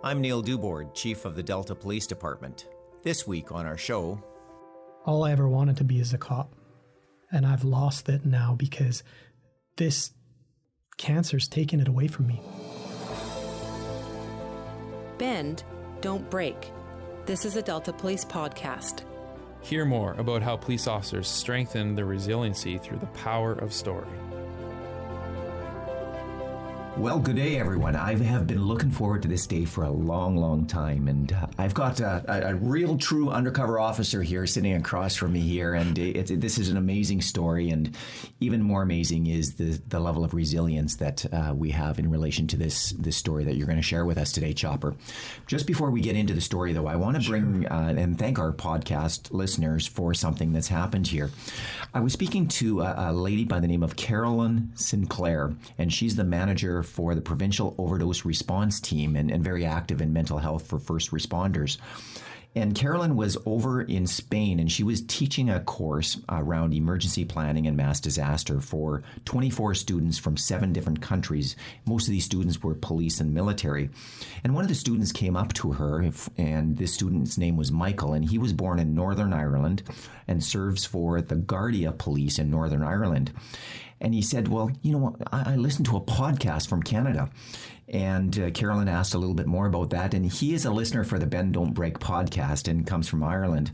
I'm Neil Dubord, Chief of the Delta Police Department. This week on our show... All I ever wanted to be is a cop. And I've lost it now because this cancer's taken it away from me. Bend, don't break. This is a Delta Police podcast. Hear more about how police officers strengthen their resiliency through the power of story. Well, good day, everyone. I have been looking forward to this day for a long, long time, and I've got a real, true undercover officer here sitting across from me here, and this is an amazing story, and even more amazing is the level of resilience that we have in relation to this story that you're going to share with us today, Chopper. Just before we get into the story, though, I want to bring and thank our podcast listeners for something that's happened here. I was speaking to a lady by the name of Carolyn Sinclair, and she's the manager for the Provincial Overdose Response Team and very active in mental health for first responders. And Carolyn was over in Spain, and she was teaching a course around emergency planning and mass disaster for 24 students from 7 different countries. Most of these students were police and military. And one of the students came up to her, and this student's name was Michael, and he was born in Northern Ireland and serves for the Garda Police in Northern Ireland. And he said, well, you know, I listened to a podcast from Canada. And Carolyn asked a little bit more about that. And he is a listener for the Bend Don't Break podcast and comes from Ireland.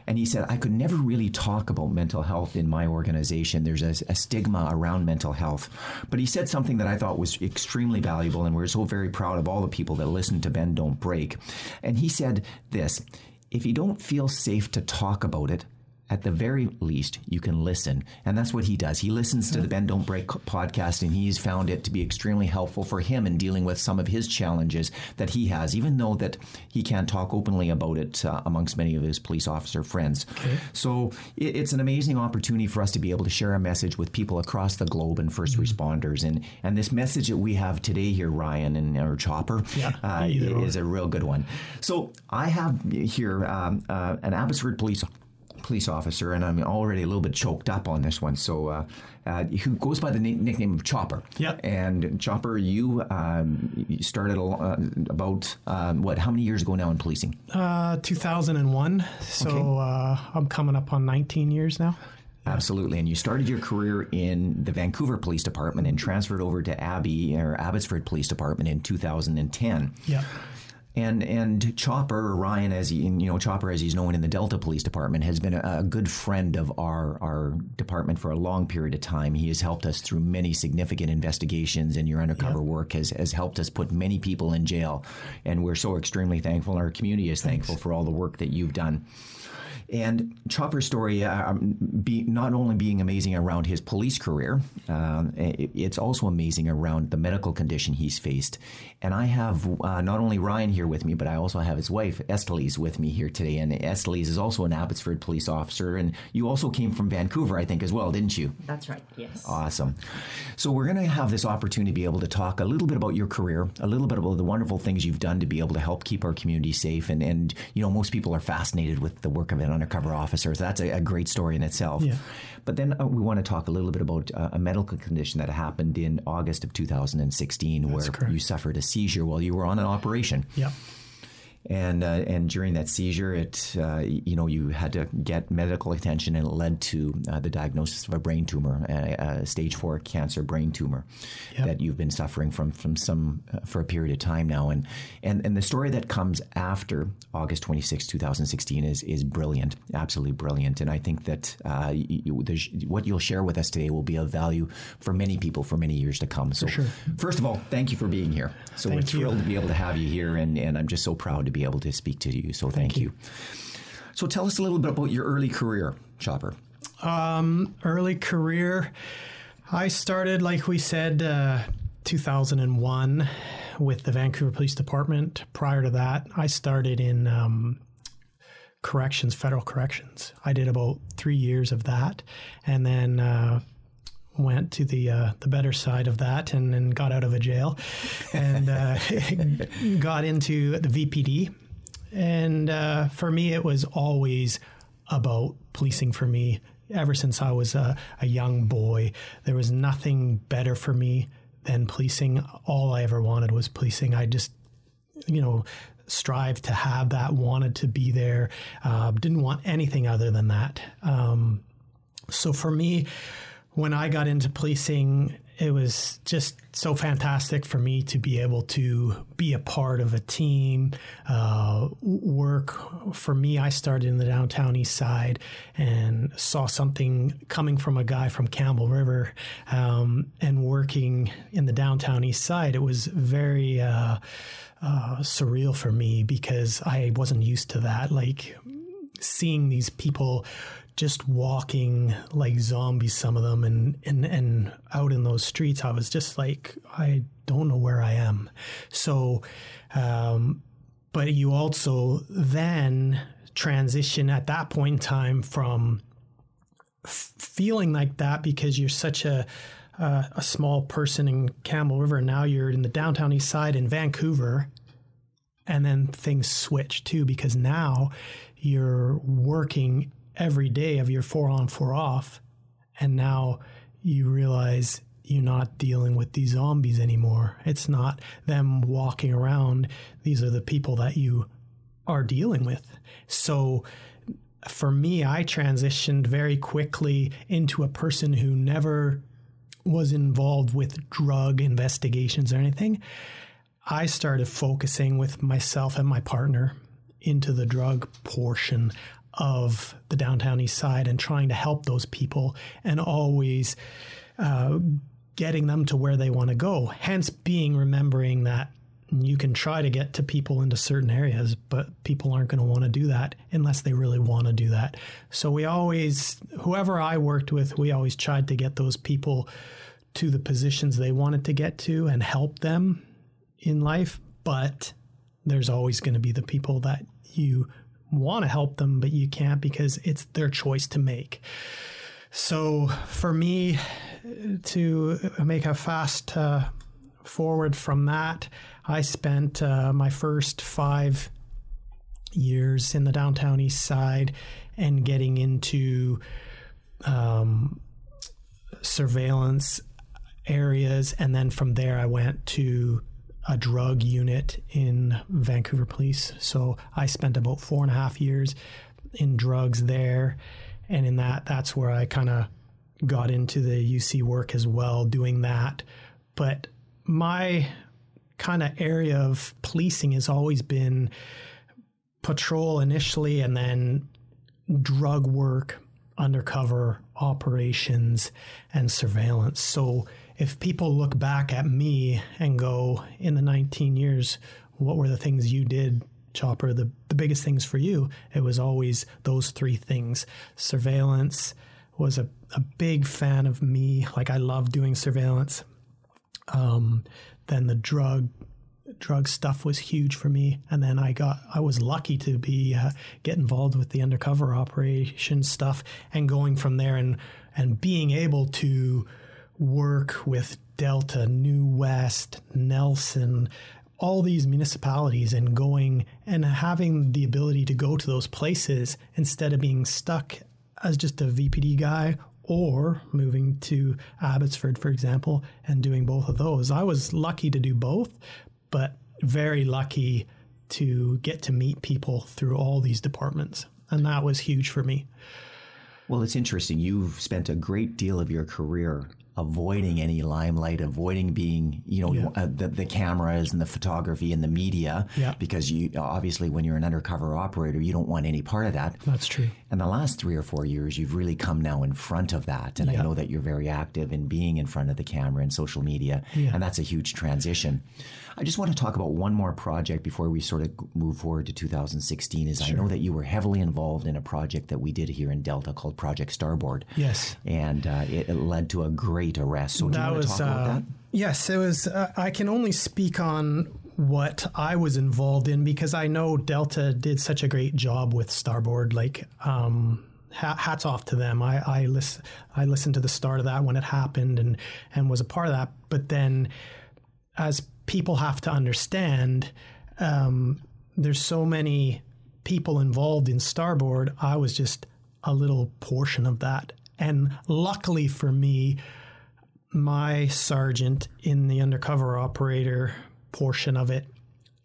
And he said, I could never really talk about mental health in my organization. There's a stigma around mental health. But he said something that I thought was extremely valuable. And we're so very proud of all the people that listen to Bend Don't Break. And he said this, if you don't feel safe to talk about it, at the very least, you can listen. And that's what he does. He listens to the Bend Don't Break podcast, and he's found it to be extremely helpful for him in dealing with some of his challenges that he has, even though that he can't talk openly about it amongst many of his police officer friends. Okay. So it's an amazing opportunity for us to be able to share a message with people across the globe and first responders. And this message that we have today here, Ryan and or Chopper, is a real good one. So I have here an Abbotsford police officer, and I'm already a little bit choked up on this one. So, who goes by the nickname of Chopper? Yeah. And Chopper, you started about how many years ago now in policing? 2001. So okay. I'm coming up on 19 years now. Absolutely. And you started your career in the Vancouver Police Department and transferred over to Abbotsford Police Department in 2010. Yeah. And Chopper, or Ryan, Chopper, as he's known in the Delta Police Department, has been a good friend of our department for a long period of time. He has helped us through many significant investigations, and your undercover work has helped us put many people in jail. And we're so extremely thankful. Our community is thankful for all the work that you've done. And Chopper's story, not only being amazing around his police career, it's also amazing around the medical condition he's faced. And I have not only Ryan here with me, but I also have his wife, Estelise, with me here today. And Estelise is also an Abbotsford police officer. And you also came from Vancouver, I think, as well, didn't you? That's right, yes. Awesome. So we're going to have this opportunity to be able to talk a little bit about your career, a little bit about the wonderful things you've done to be able to help keep our community safe. And most people are fascinated with the work of an undercover officer. So that's a great story in itself. Yeah. But then we want to talk a little bit about a medical condition that happened in August of 2016, that's where correct. You suffered a seizure while you were on an operation. Yeah. And during that seizure, you had to get medical attention, and it led to the diagnosis of a brain tumor, a stage 4 cancer brain tumor that you've been suffering from for a period of time now. And the story that comes after August 26, 2016 is brilliant, absolutely brilliant. And I think that what you'll share with us today will be of value for many people for many years to come. So, First of all, thank you for being here. So we're thrilled to be able to have you here, and I'm just so proud to be able to speak to you. So thank you. So tell us a little bit about your early career, Chopper. Early career, I started, like we said, 2001 with the Vancouver Police Department. Prior to that, I started in corrections, federal corrections. I did about 3 years of that, and then went to the better side of that and got out of a jail and got into the VPD. And for me, it was always about policing for me. Ever since I was a young boy, there was nothing better for me than policing. All I ever wanted was policing. strive to have that, wanted to be there, didn't want anything other than that. So for me, when I got into policing, it was just so fantastic for me to be able to be a part of a team, work. For me, I started in the downtown east side and saw something coming from a guy from Campbell River, and working in the downtown east side. It was very surreal for me because I wasn't used to that. Like seeing these people just walking like zombies, some of them, and out in those streets, I was just like, I don't know where I am. So, but you also then transition at that point in time from feeling like that because you're such a small person in Campbell River. Now you're in the downtown east side in Vancouver, and then things switch too, because now you're working every day of your 4 on 4 off. And now you realize you're not dealing with these zombies anymore. It's not them walking around. These are the people that you are dealing with. So for me, I transitioned very quickly into a person who never was involved with drug investigations or anything. I started focusing with myself and my partner into the drug portion of the downtown east side and trying to help those people and always getting them to where they want to go. Hence remembering that you can try to get to people into certain areas, but people aren't going to want to do that unless they really want to do that. So whoever I worked with, we always tried to get those people to the positions they wanted to get to and help them in life. But there's always going to be the people that you want to help them, but you can't because it's their choice to make. So for me, to make a fast forward from that, I spent my first 5 years in the downtown east side and getting into surveillance areas. And then from there, I went to a drug unit in Vancouver Police. So I spent about 4.5 years in drugs there. And in that's where I kind of got into the UC work as well, doing that. But my kind of area of policing has always been patrol initially, and then drug work, undercover operations, and surveillance. So if people look back at me and go, in the 19 years, what were the things you did, Chopper? The biggest things for you, it was always those 3 things. Surveillance was a big fan of me. Like, I love doing surveillance. Then the drug stuff was huge for me. And then I was lucky to get involved with the undercover operation stuff and going from there and being able to work with Delta, New West, Nelson, all these municipalities, and going and having the ability to go to those places instead of being stuck as just a VPD guy or moving to Abbotsford, for example, and doing both of those. I was lucky to do both, but very lucky to get to meet people through all these departments. And that was huge for me. Well, it's interesting. You've spent a great deal of your career avoiding any limelight, avoiding being, the cameras and the photography and the media, because you obviously, when you're an undercover operator, you don't want any part of that. That's true. And the last 3 or 4 years, you've really come now in front of that. And I know that you're very active in being in front of the camera and social media, and that's a huge transition. I just want to talk about one more project before we sort of move forward to 2016. I know that you were heavily involved in a project that we did here in Delta called Project Starboard. Yes. And it led to a great arrest. So do you want to talk about that? Yes, it was. I can only speak on what I was involved in because I know Delta did such a great job with Starboard. Like, hats off to them. I listened to the start of that when it happened and was a part of that. But then, as people have to understand, there's so many people involved in Starboard. I was just a little portion of that. And luckily for me, my sergeant in the undercover operator portion of it,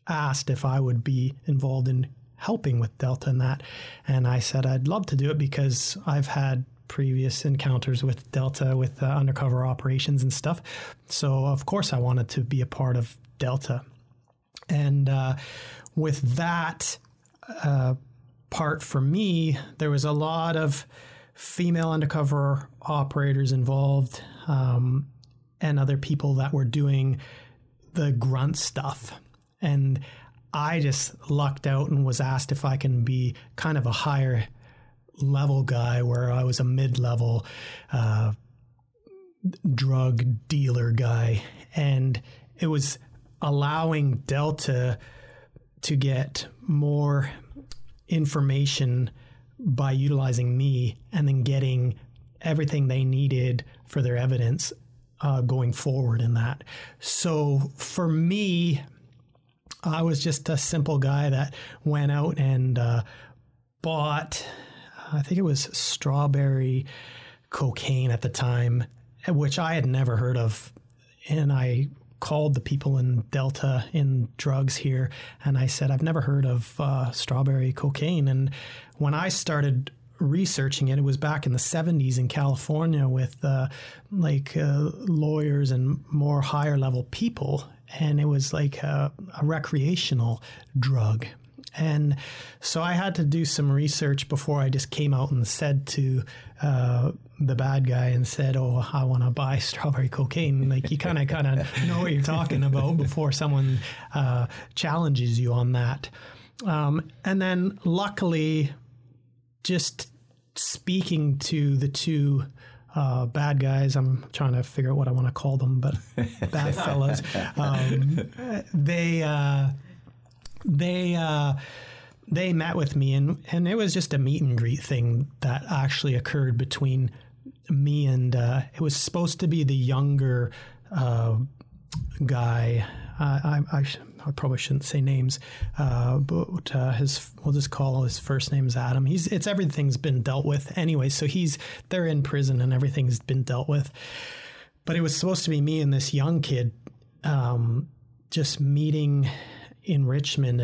asked if I would be involved in helping with Delta and that. And I said, I'd love to do it because I've had previous encounters with Delta, with undercover operations and stuff. So of course I wanted to be a part of Delta. And with that part for me, there was a lot of female undercover operators involved, and other people that were doing the grunt stuff. And I just lucked out and was asked if I can be kind of a higher level guy, where I was a mid-level drug dealer guy. And it was allowing Delta to get more information by utilizing me, and then getting everything they needed for their evidence going forward in that. So for me, I was just a simple guy that went out and bought, I think it was strawberry cocaine at the time, which I had never heard of. And I called the people in Delta in drugs here, and I said, I've never heard of strawberry cocaine. And when I started researching it, it was back in the 70s in California with lawyers and more higher level people. And it was like a recreational drug. And so I had to do some research before I just came out and said to the bad guy and said, oh, I want to buy strawberry cocaine. Like, you kind of know what you're talking about before someone challenges you on that. And then luckily, just speaking to the two bad guys, I'm trying to figure out what I want to call them, but bad fellas, they met with me, and it was just a meet and greet thing that actually occurred between me and it was supposed to be the younger guy. I probably shouldn't say names, but we'll just call his first name is Adam. Everything's been dealt with anyway, so they're in prison and everything's been dealt with. But it was supposed to be me and this young kid just meeting in Richmond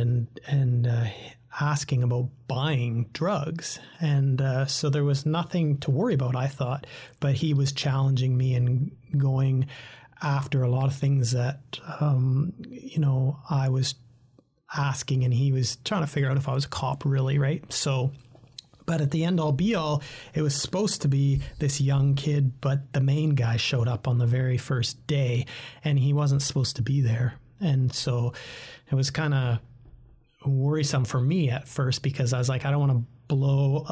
and asking about buying drugs. And so there was nothing to worry about, I thought, but he was challenging me and going after a lot of things that, I was asking, and he was trying to figure out if I was a cop really, right? So, but at the end all be all, it was supposed to be this young kid, but the main guy showed up on the very first day, and he wasn't supposed to be there. And so it was kind of worrisome for me at first, because I was like, I don't want to blow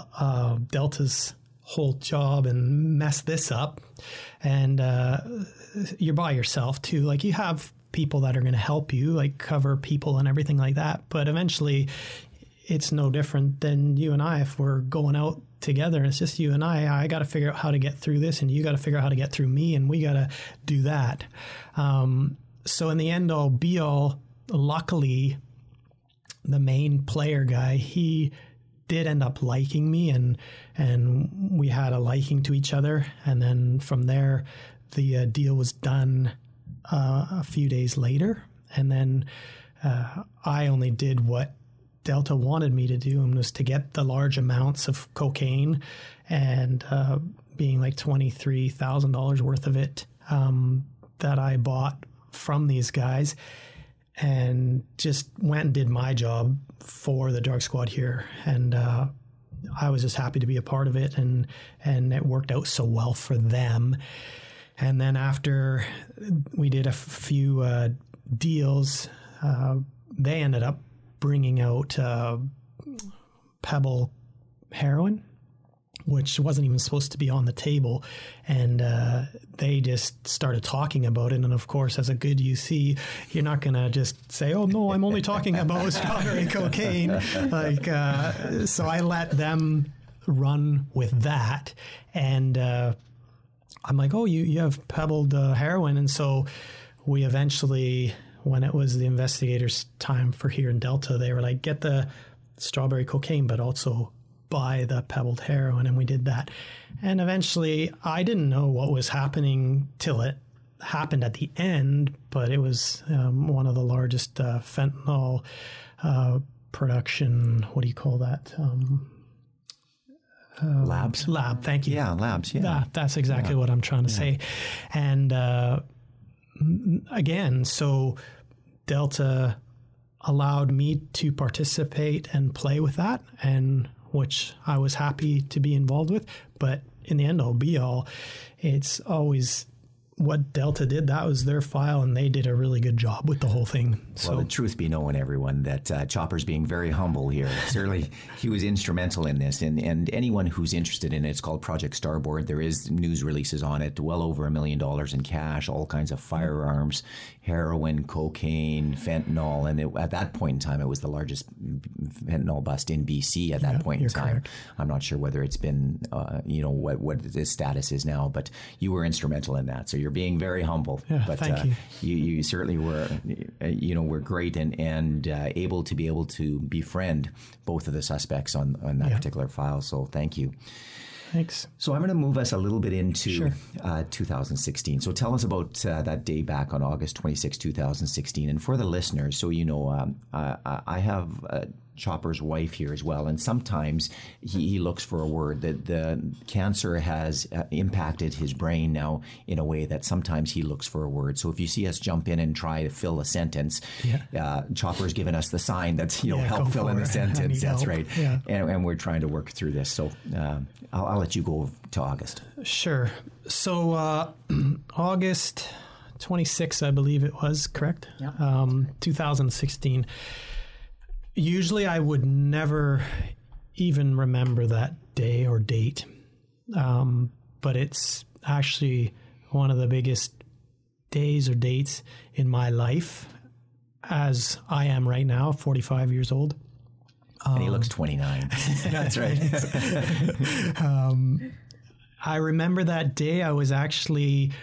Delta's whole job and mess this up. And you're by yourself too. Like, you have people that are going to help you, like cover people and everything like that. But eventually it's no different than you and I. If we're going out together and it's just you and I got to figure out how to get through this, and you got to figure out how to get through me, and we got to do that. So in the end all be all, luckily the main player guy, he did end up liking me, and we had a liking to each other. And then from there, the deal was done a few days later. And then I only did what Delta wanted me to do, and was to get the large amounts of cocaine, and being like $23,000 worth of it that I bought from these guys, and just went and did my job for the drug squad here. And I was just happy to be a part of it, and it worked out so well for them. And then after we did a few deals, they ended up bringing out Pebble heroin, which wasn't even supposed to be on the table. And they just started talking about it. And of course, as a good UC, you're not going to just say, oh, no, I'm only talking about strawberry cocaine. So I let them run with that. And I'm like, oh, you have pebbled heroin. And so we eventually, when it was the investigators' time for here in Delta, they were like, get the strawberry cocaine, but also buy the pebbled heroin. And we did that. And eventually I didn't know what was happening till it happened at the end, but it was one of the largest fentanyl production. What do you call that? Labs? Lab, thank you. Yeah, labs, yeah. That's exactly what I'm trying to say. And again, so Delta allowed me to participate and play with that, and which I was happy to be involved with. But in the end all be all, it's always what Delta did. That was their file, and they did a really good job with the whole thing. Well, the truth be known, everyone, that Chopper's being very humble here. Certainly, he was instrumental in this, and anyone who's interested in it, it's called Project Starboard. There is news releases on it, well over $1 million in cash, all kinds of firearms, heroin, cocaine, fentanyl, and at that point in time, it was the largest fentanyl bust in BC at that point in time. Correct. I'm not sure whether it's been, what its status is now, but you were instrumental in that. So you're being very humble. Yeah, but thank you. You certainly were, were great and able to befriend both of the suspects on that particular file. So thank you. Thanks. So I'm going to move us a little bit into 2016. So tell us about that day back on August 26, 2016. And for the listeners, so I have Chopper's wife here as well, and sometimes he looks for a word. That the cancer has impacted his brain now in a way that sometimes he looks for a word. So if you see us jump in and try to fill a sentence, Chopper's given us the sign that help fill in the sentence. That's help. Right. Yeah. And we're trying to work through this. So I'll let you go to August. Sure. So August 26, I believe it was, correct? Yeah. 2016. Usually I would never even remember that day or date, but it's actually one of the biggest days or dates in my life, as I am right now, 45 years old. And he looks 29. That's right. I remember that day I was actually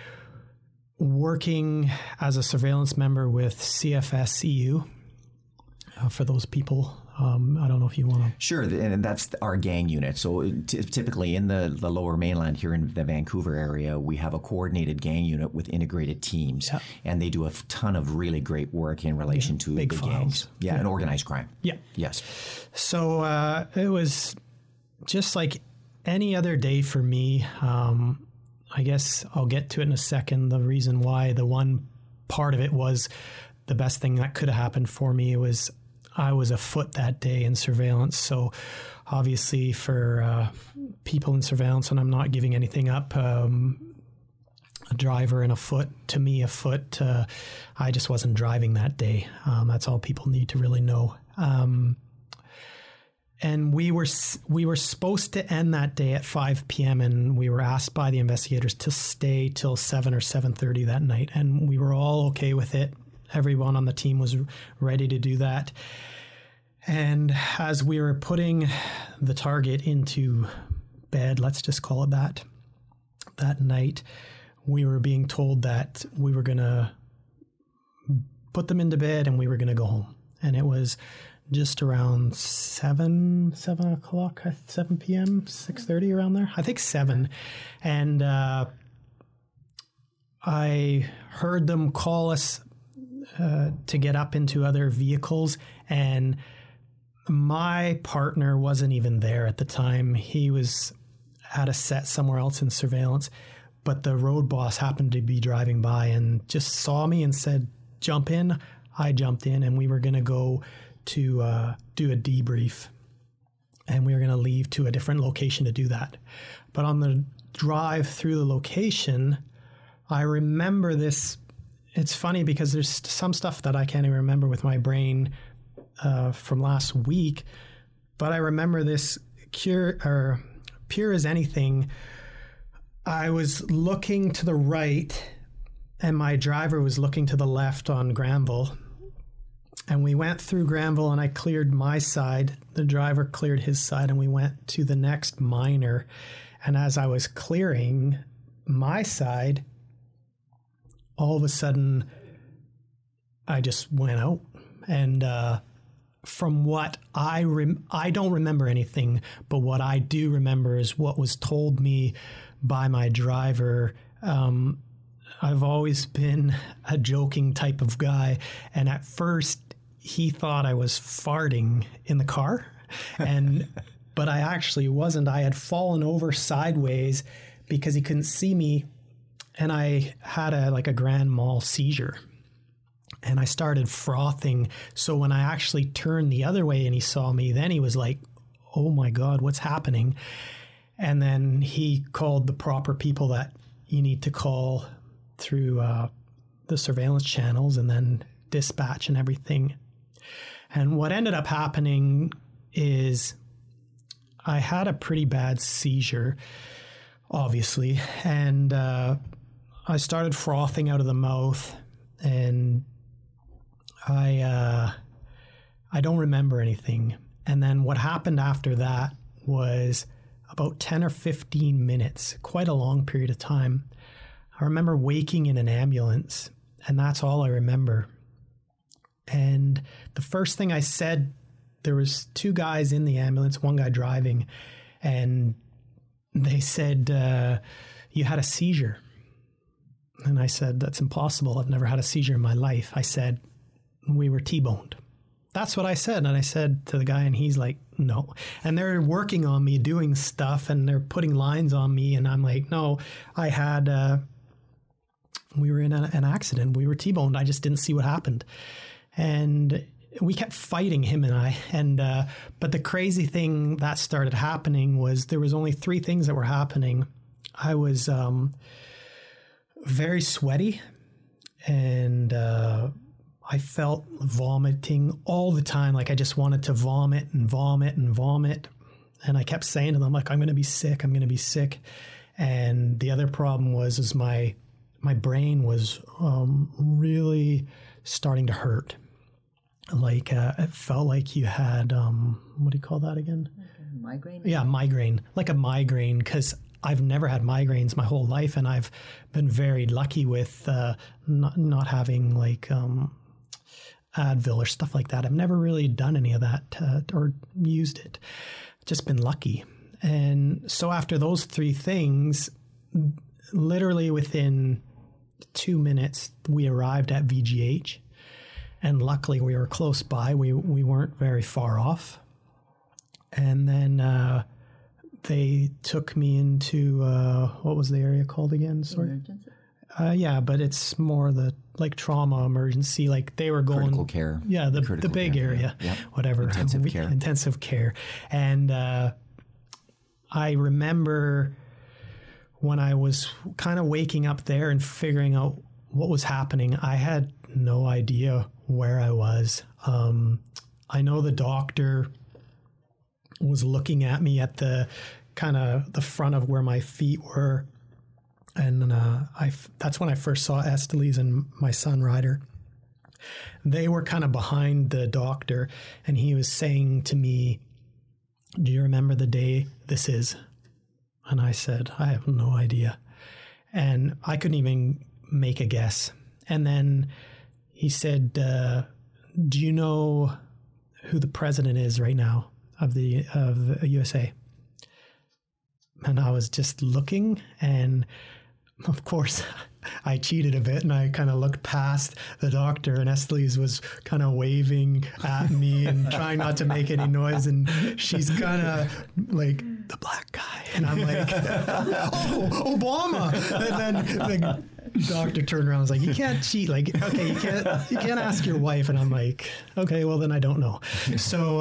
working as a surveillance member with CFS-EU. For those people, I don't know if you want to... Sure, and that's our gang unit. So typically in the lower mainland here in the Vancouver area, we have a coordinated gang unit with integrated teams. Yeah. And they do a ton of really great work in relation to big the files. Gangs. Yeah, and organized crime. Yeah. Yes. So it was just like any other day for me. I guess I'll get to it in a second. The reason why, the one part of it was the best thing that could have happened for me was I was afoot that day in surveillance. So obviously for people in surveillance, and I'm not giving anything up, a driver and a foot, to me, a foot, I just wasn't driving that day. That's all people need to really know. And we were supposed to end that day at 5 p.m. and we were asked by the investigators to stay till 7 or 7:30 that night. And we were all okay with it. Everyone on the team was ready to do that. And as we were putting the target into bed, let's just call it that night, we were being told that we were going to put them into bed and we were going to go home. And it was just around 7 o'clock, 7 p.m., 6:30, around there. I think 7. And I heard them call us to get up into other vehicles, and my partner wasn't even there at the time. He was at a set somewhere else in surveillance, but the road boss happened to be driving by and just saw me and said, "Jump in." I jumped in, and we were going to go to do a debrief, and we were going to leave to a different location to do that. But on the drive through the location, I remember this. It's funny because there's some stuff that I can't even remember with my brain from last week, but I remember this pure as anything. I was looking to the right and my driver was looking to the left on Granville, and we went through Granville and I cleared my side. The driver cleared his side and we went to the next minor. And as I was clearing my side, all of a sudden, I just went out. And from what I don't remember anything, but what I do remember is what was told me by my driver. I've always been a joking type of guy. And at first he thought I was farting in the car, but I actually wasn't. I had fallen over sideways because he couldn't see me, and I had a grand mal seizure, and I started frothing. So when I actually turned the other way and he saw me, then he was like, "Oh my God, what's happening?" And then he called the proper people that you need to call through the surveillance channels, and then dispatch and everything. And what ended up happening is I had a pretty bad seizure, obviously, and I started frothing out of the mouth, and I don't remember anything. And then what happened after that was about 10 or 15 minutes, quite a long period of time. I remember waking in an ambulance, and that's all I remember. And the first thing I said, there was two guys in the ambulance, one guy driving, and they said, "You had a seizure." And I said, "That's impossible. I've never had a seizure in my life." I said, "We were T-boned." That's what I said. And I said to the guy, and he's like, "No." And they're working on me, doing stuff, and they're putting lines on me. And I'm like, "No, I had, we were in an accident. We were T-boned. I just didn't see what happened." And we kept fighting, him and I. And but the crazy thing that started happening was there was only three things that were happening. I was very sweaty, and I felt vomiting all the time. Like I just wanted to vomit and vomit and vomit. And I kept saying to them, like, "I'm going to be sick. I'm going to be sick." And the other problem was my brain was really starting to hurt. Like it felt like you had, what do you call that again? Migraine? Yeah, migraine. Like a migraine, because I've never had migraines my whole life, and I've been very lucky with not having like Advil or stuff like that. I've never really done any of that or used it. Just been lucky. And so after those three things, literally within 2 minutes, we arrived at VGH. And luckily we were close by. We weren't very far off. And then they took me into, what was the area called again? Sorry. Emergency? Yeah, but it's more the like trauma emergency. Like they were going Critical care. Yeah, the big care, area, yeah. whatever. Intensive care. And I remember when I was kind of waking up there and figuring out what was happening, I had no idea where I was. I know the doctor was looking at me at the kind of the front of where my feet were. And that's when I first saw Estelise and my son Ryder. They were kind of behind the doctor, and he was saying to me, "Do you remember the day this is?" And I said, "I have no idea." And I couldn't even make a guess. And then he said, "Do you know who the president is right now of the USA?" And I was just looking, and of course, I cheated a bit, and I kind of looked past the doctor, and Estelise was kind of waving at me and trying not to make any noise, and she's kind of like, "The black guy," and I'm like, "Oh, Obama!" And then the doctor turned around and was like, "You can't cheat. Like, okay, you can't ask your wife." And I'm like, "Okay, well then I don't know." So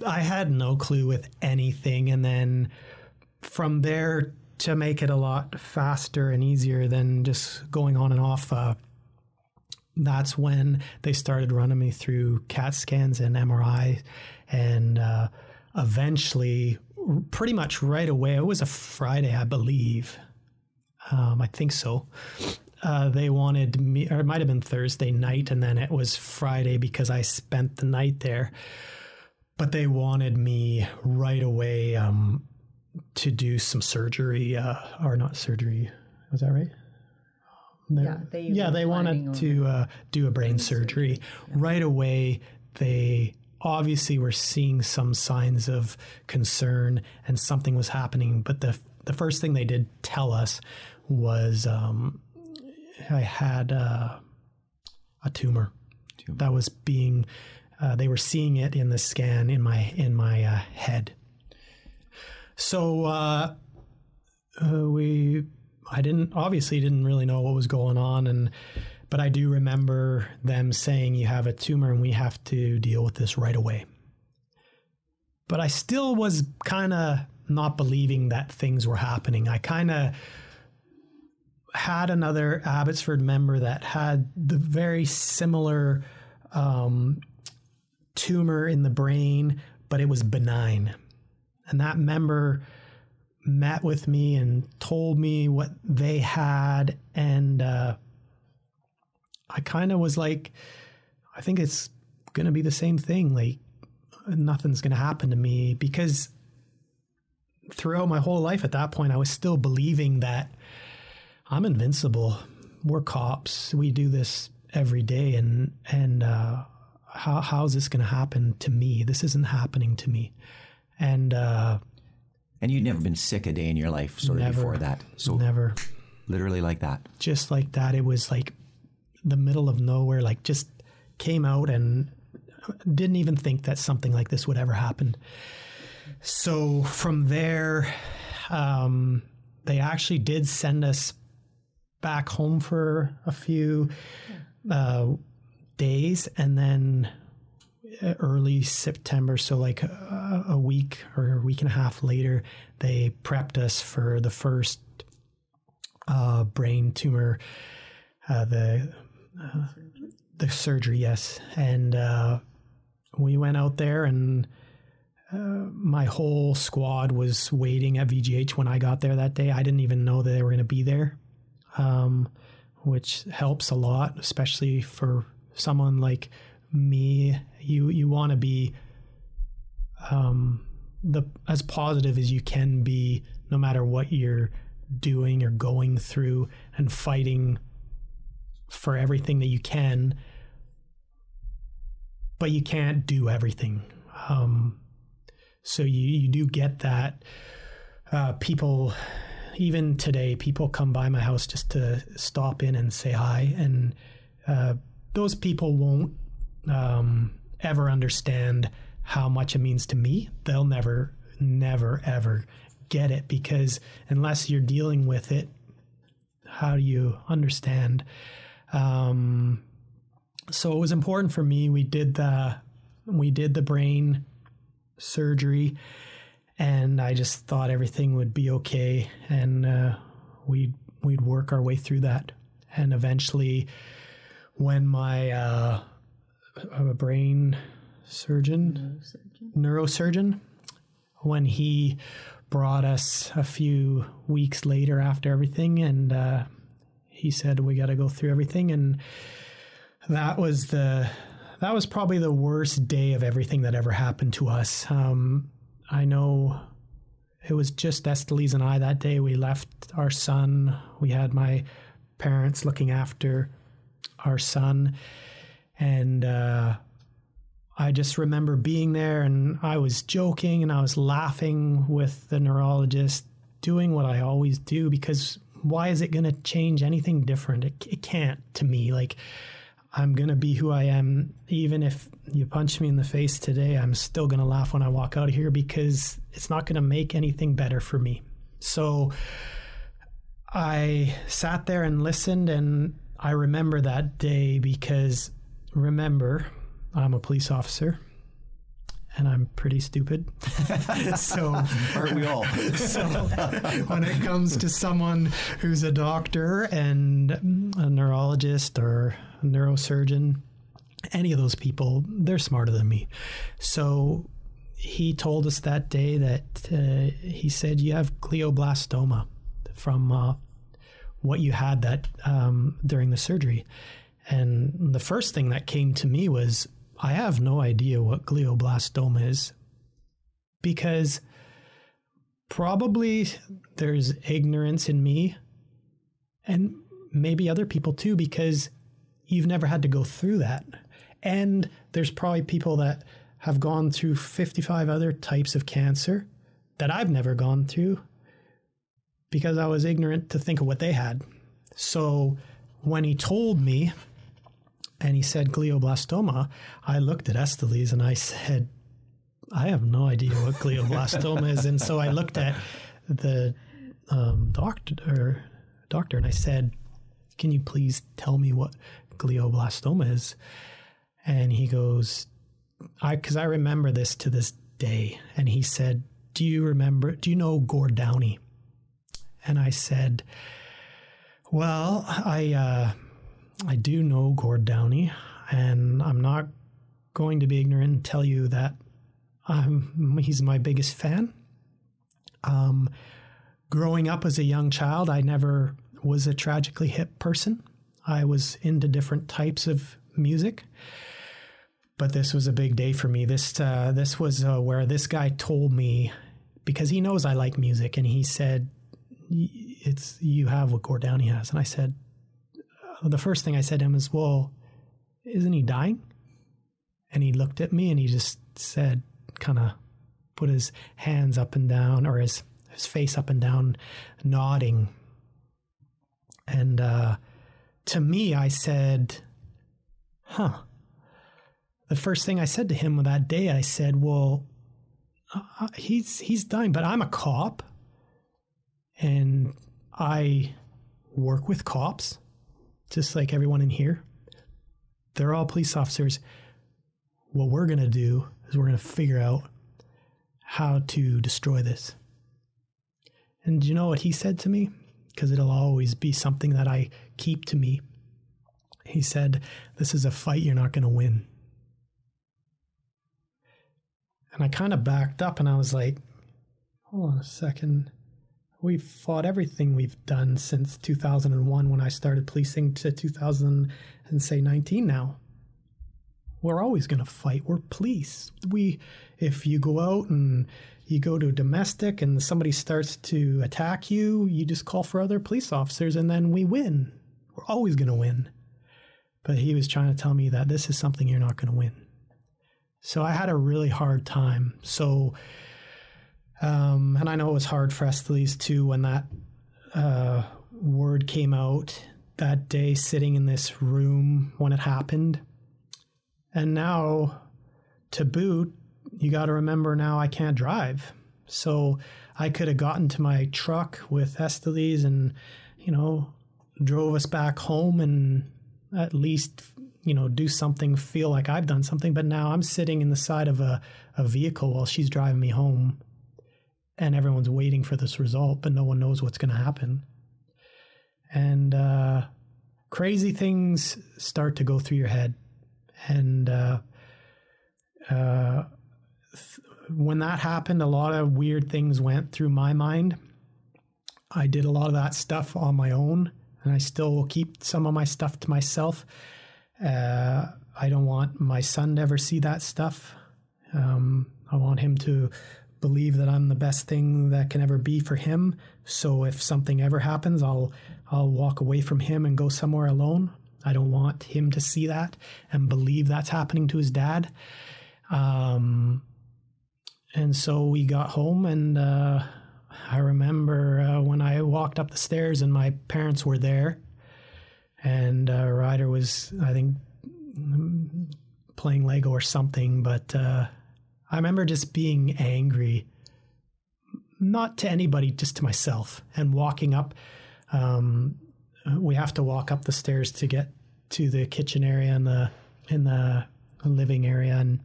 I had no clue with anything, and then from there, to make it a lot faster and easier than just going on and off, that's when they started running me through CAT scans and MRI. And eventually, pretty much right away, it was a Friday, I believe. I think so. They wanted me, or it might have been Thursday night, and then it was Friday because I spent the night there. But they wanted me right away to do some surgery, or not surgery. Was that right? They wanted to do a brain surgery. Right away, they obviously were seeing some signs of concern and something was happening. But the first thing they did tell us was I had a tumor that was being. They were seeing it in the scan in my head. So I didn't really know what was going on, but I do remember them saying, you have a tumor and we have to deal with this right away. But I still was kind of not believing that things were happening. I kind of had another Abbotsford member that had the very similar tumor in the brain, but it was benign. And that member met with me and told me what they had. And I kind of was like, I think it's going to be the same thing. Like, nothing's going to happen to me, because throughout my whole life at that point, I was still believing that I'm invincible. We're cops. We do this every day. And how is this going to happen to me? This isn't happening to me. And you'd never been sick a day in your life sort of before that. So never. Literally like that. Just like that. It was like the middle of nowhere, like just came out, and didn't even think that something like this would ever happen. So from there, they actually did send us back home for a few days, and then early September, so like a week or a week and a half later, they prepped us for the first brain tumor, the surgery, yes. And we went out there, and my whole squad was waiting at VGH when I got there that day. I didn't even know that they were going to be there, which helps a lot, especially for someone like me. You want to be as positive as you can be, no matter what you're doing or going through, and fighting for everything that you can, but you can't do everything. So you do get that. People, even today, people come by my house just to stop in and say hi. And those people won't ever understand how much it means to me. They'll never, ever get it, because unless you're dealing with it, how do you understand? So it was important for me. We did the brain surgery, and I just thought everything would be okay, and we'd work our way through that. And eventually, when my brain neurosurgeon, when he brought us a few weeks later after everything, and he said, we got to go through everything. And that was probably the worst day of everything that ever happened to us. I know it was just Estelise and I that day. We left our son. We had my parents looking after our son. And I just remember being there, and I was joking and I was laughing with the neurologist, doing what I always do, because why is it going to change anything different? It can't, to me. Like, I'm going to be who I am. Even if you punch me in the face today, I'm still going to laugh when I walk out of here, because it's not going to make anything better for me. So I sat there and listened, and I remember that day, because remember, I'm a police officer and I'm pretty stupid. So aren't we all? So when it comes to someone who's a doctor and a neurologist or a neurosurgeon, any of those people, they're smarter than me. So he told us that day that he said, you have glioblastoma from what you had that during the surgery. And the first thing that came to me was, I have no idea what glioblastoma is, because probably there's ignorance in me, and maybe other people too, because you've never had to go through that. And there's probably people that have gone through 55 other types of cancer that I've never gone through, because I was ignorant to think of what they had. So when he told me, and he said glioblastoma, I looked at Esteliz and I said, I have no idea what glioblastoma is. And so I looked at the doctor and I said, can you please tell me what glioblastoma is? And he goes, because I remember this to this day. And he said, do you know Gord Downey? And I said, well, I do know Gord Downey, and I'm not going to be ignorant and tell you that he's my biggest fan. Growing up as a young child, I never was a tragically hip person. I was into different types of music, but this was a big day for me. This was where this guy told me, because he knows I like music, and he said, you have what Gord Downey has. And I said, the first thing I said to him is, well, isn't he dying? And he looked at me and he just said, kind of put his hands up and down, or his face up and down, nodding. And to me, I said, the first thing I said to him that day, I said, well, he's dying, but I'm a cop and I work with cops, just like everyone in here. They're all police officers. What we're going to do is we're going to figure out how to destroy this. And do you know what he said to me? Because it'll always be something that I keep to me. He said, this is a fight you're not going to win. And I kind of backed up and I was like, hold on a second. We've fought everything we've done since 2001 when I started policing to 2019 now. We're always going to fight. We're police. If you go out and you go to a domestic and somebody starts to attack you, you just call for other police officers and then we win. We're always going to win. But he was trying to tell me that this is something you're not going to win. So I had a really hard time. So, and I know it was hard for Esteliz too when that word came out that day, sitting in this room when it happened. And now, to boot, you got to remember now I can't drive. So I could have gotten to my truck with Esteliz and, drove us back home and at least, do something, feel like I've done something. But now I'm sitting in the side of a vehicle while she's driving me home and everyone's waiting for this result, but no one knows what's going to happen. And crazy things start to go through your head. And when that happened, a lot of weird things went through my mind. I did a lot of that stuff on my own, and I still will keep some of my stuff to myself. I don't want my son to ever see that stuff. I want him to believe that I'm the best thing that can ever be for him. So if something ever happens, I'll walk away from him and go somewhere alone. I don't want him to see that and believe that's happening to his dad. And so we got home, and I remember when I walked up the stairs and my parents were there, and Ryder was, I think, playing Lego or something, but I remember just being angry, not to anybody, just to myself, and walking up. We have to walk up the stairs to get to the kitchen area in the living area. And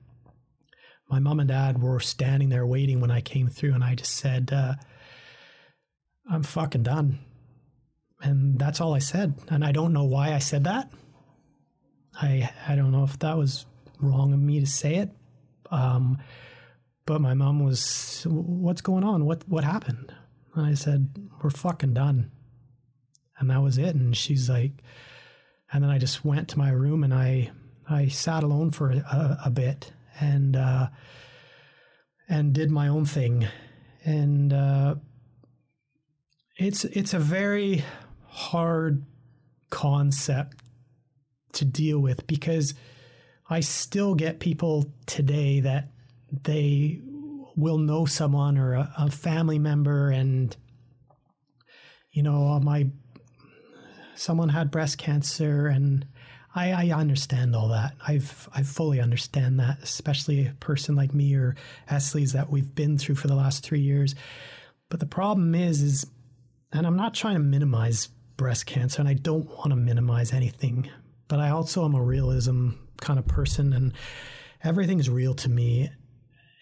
my mom and dad were standing there waiting when I came through. And I just said, I'm fucking done. And that's all I said. And I don't know why I said that. I don't know if that was wrong of me to say it. But my mom was, what's going on? What happened? And I said, we're fucking done. And that was it. And she's like, and then I just went to my room and I sat alone for a bit and did my own thing. And it's a very hard concept to deal with, because I still get people today that they will know someone or a family member, and my someone had breast cancer, and I understand all that. I fully understand that, especially a person like me or Esley's that we've been through for the last 3 years. But the problem is, and I'm not trying to minimize breast cancer, and I don't want to minimize anything, but I also am a realism kind of person, and everything's real to me.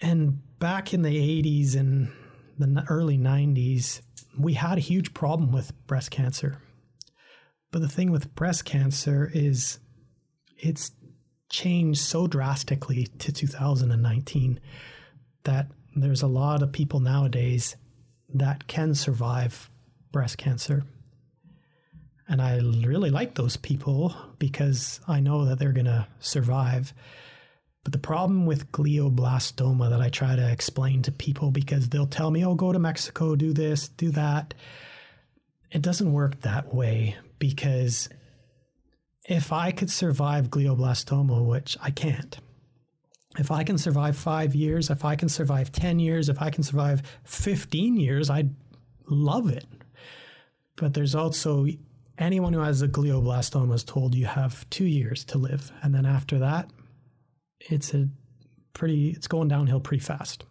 And back in the 80s and the early 90s, we had a huge problem with breast cancer. But the thing with breast cancer is it's changed so drastically to 2019 that there's a lot of people nowadays that can survive breast cancer. And I really like those people because I know that they're going to survive. But the problem with glioblastoma that I try to explain to people, because they'll tell me, oh, go to Mexico, do this, do that. It doesn't work that way, because if I could survive glioblastoma, which I can't, if I can survive 5 years, if I can survive 10 years, if I can survive 15 years, I'd love it. But there's also anyone who has a glioblastoma is told you have 2 years to live. And then after that, it's going downhill pretty fast.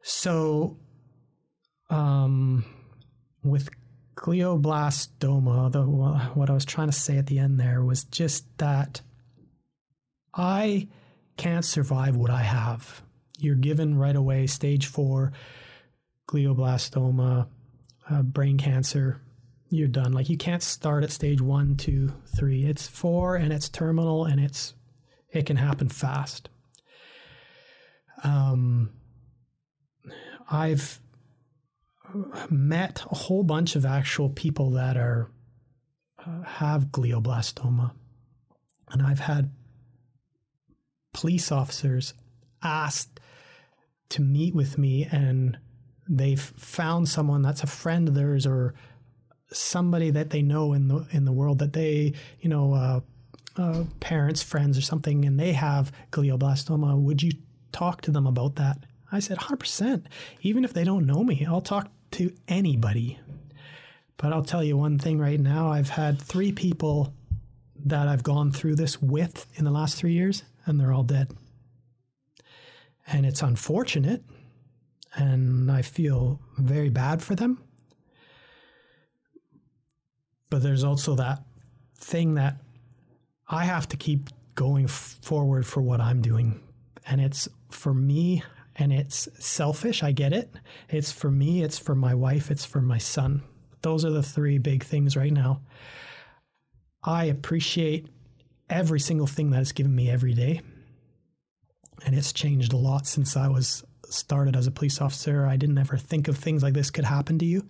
So, with glioblastoma, what I was trying to say at the end there was just that I can't survive what I have. You're given right away stage 4 glioblastoma, brain cancer. You're done. Like, you can't start at stage 1, 2, 3. It's 4 and it's terminal, and it can happen fast. I've met a whole bunch of actual people that have glioblastoma, and I've had police officers asked to meet with me, and they've found someone that's a friend of theirs or somebody that they know in the world that they, parents, friends or something, and they have glioblastoma. Would you talk to them about that? I said, 100%. Even if they don't know me, I'll talk to anybody. But I'll tell you one thing right now. I've had 3 people that I've gone through this with in the last 3 years, and they're all dead. And it's unfortunate, and I feel very bad for them. But there's also that thing that I have to keep going forward for what I'm doing. And it's for me, and it's selfish. I get it. It's for me. It's for my wife. It's for my son. Those are the 3 big things right now. I appreciate every single thing that it's given me every day. And it's changed a lot since I was started as a police officer. I didn't ever think of things like this could happen to you.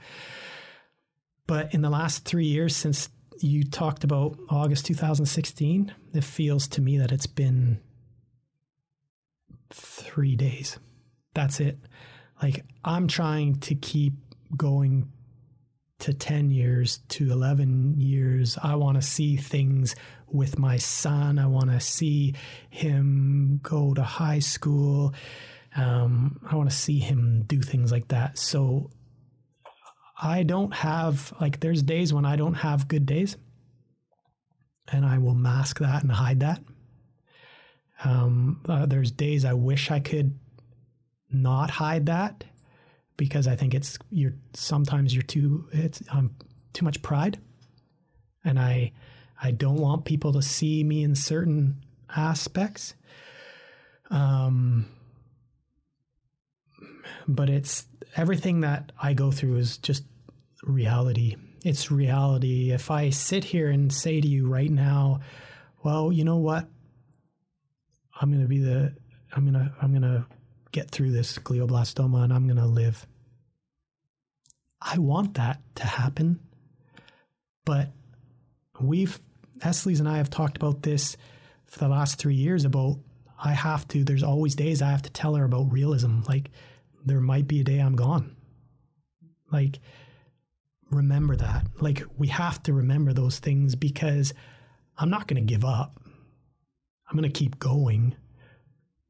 But in the last 3 years, since you talked about August 2016, it feels to me that it's been 3 days. That's it. Like, I'm trying to keep going to 10 years, to 11 years. I want to see things with my son. I want to see him go to high school. I want to see him do things like that. So I don't have, there's days when I don't have good days, and I will mask that and hide that. There's days I wish I could not hide that, because I think sometimes I'm too much pride, and I don't want people to see me in certain aspects. But it's everything that I go through is just reality. It's reality. If I sit here and say to you right now, well, you know what? I'm going to get through this glioblastoma and I'm going to live. I want that to happen. But Esley's and I have talked about this for the last 3 years about there's always days I have to tell her about realism. Like, there might be a day I'm gone. Like, remember that. Like, we have to remember those things, because I'm not going to give up. I'm going to keep going,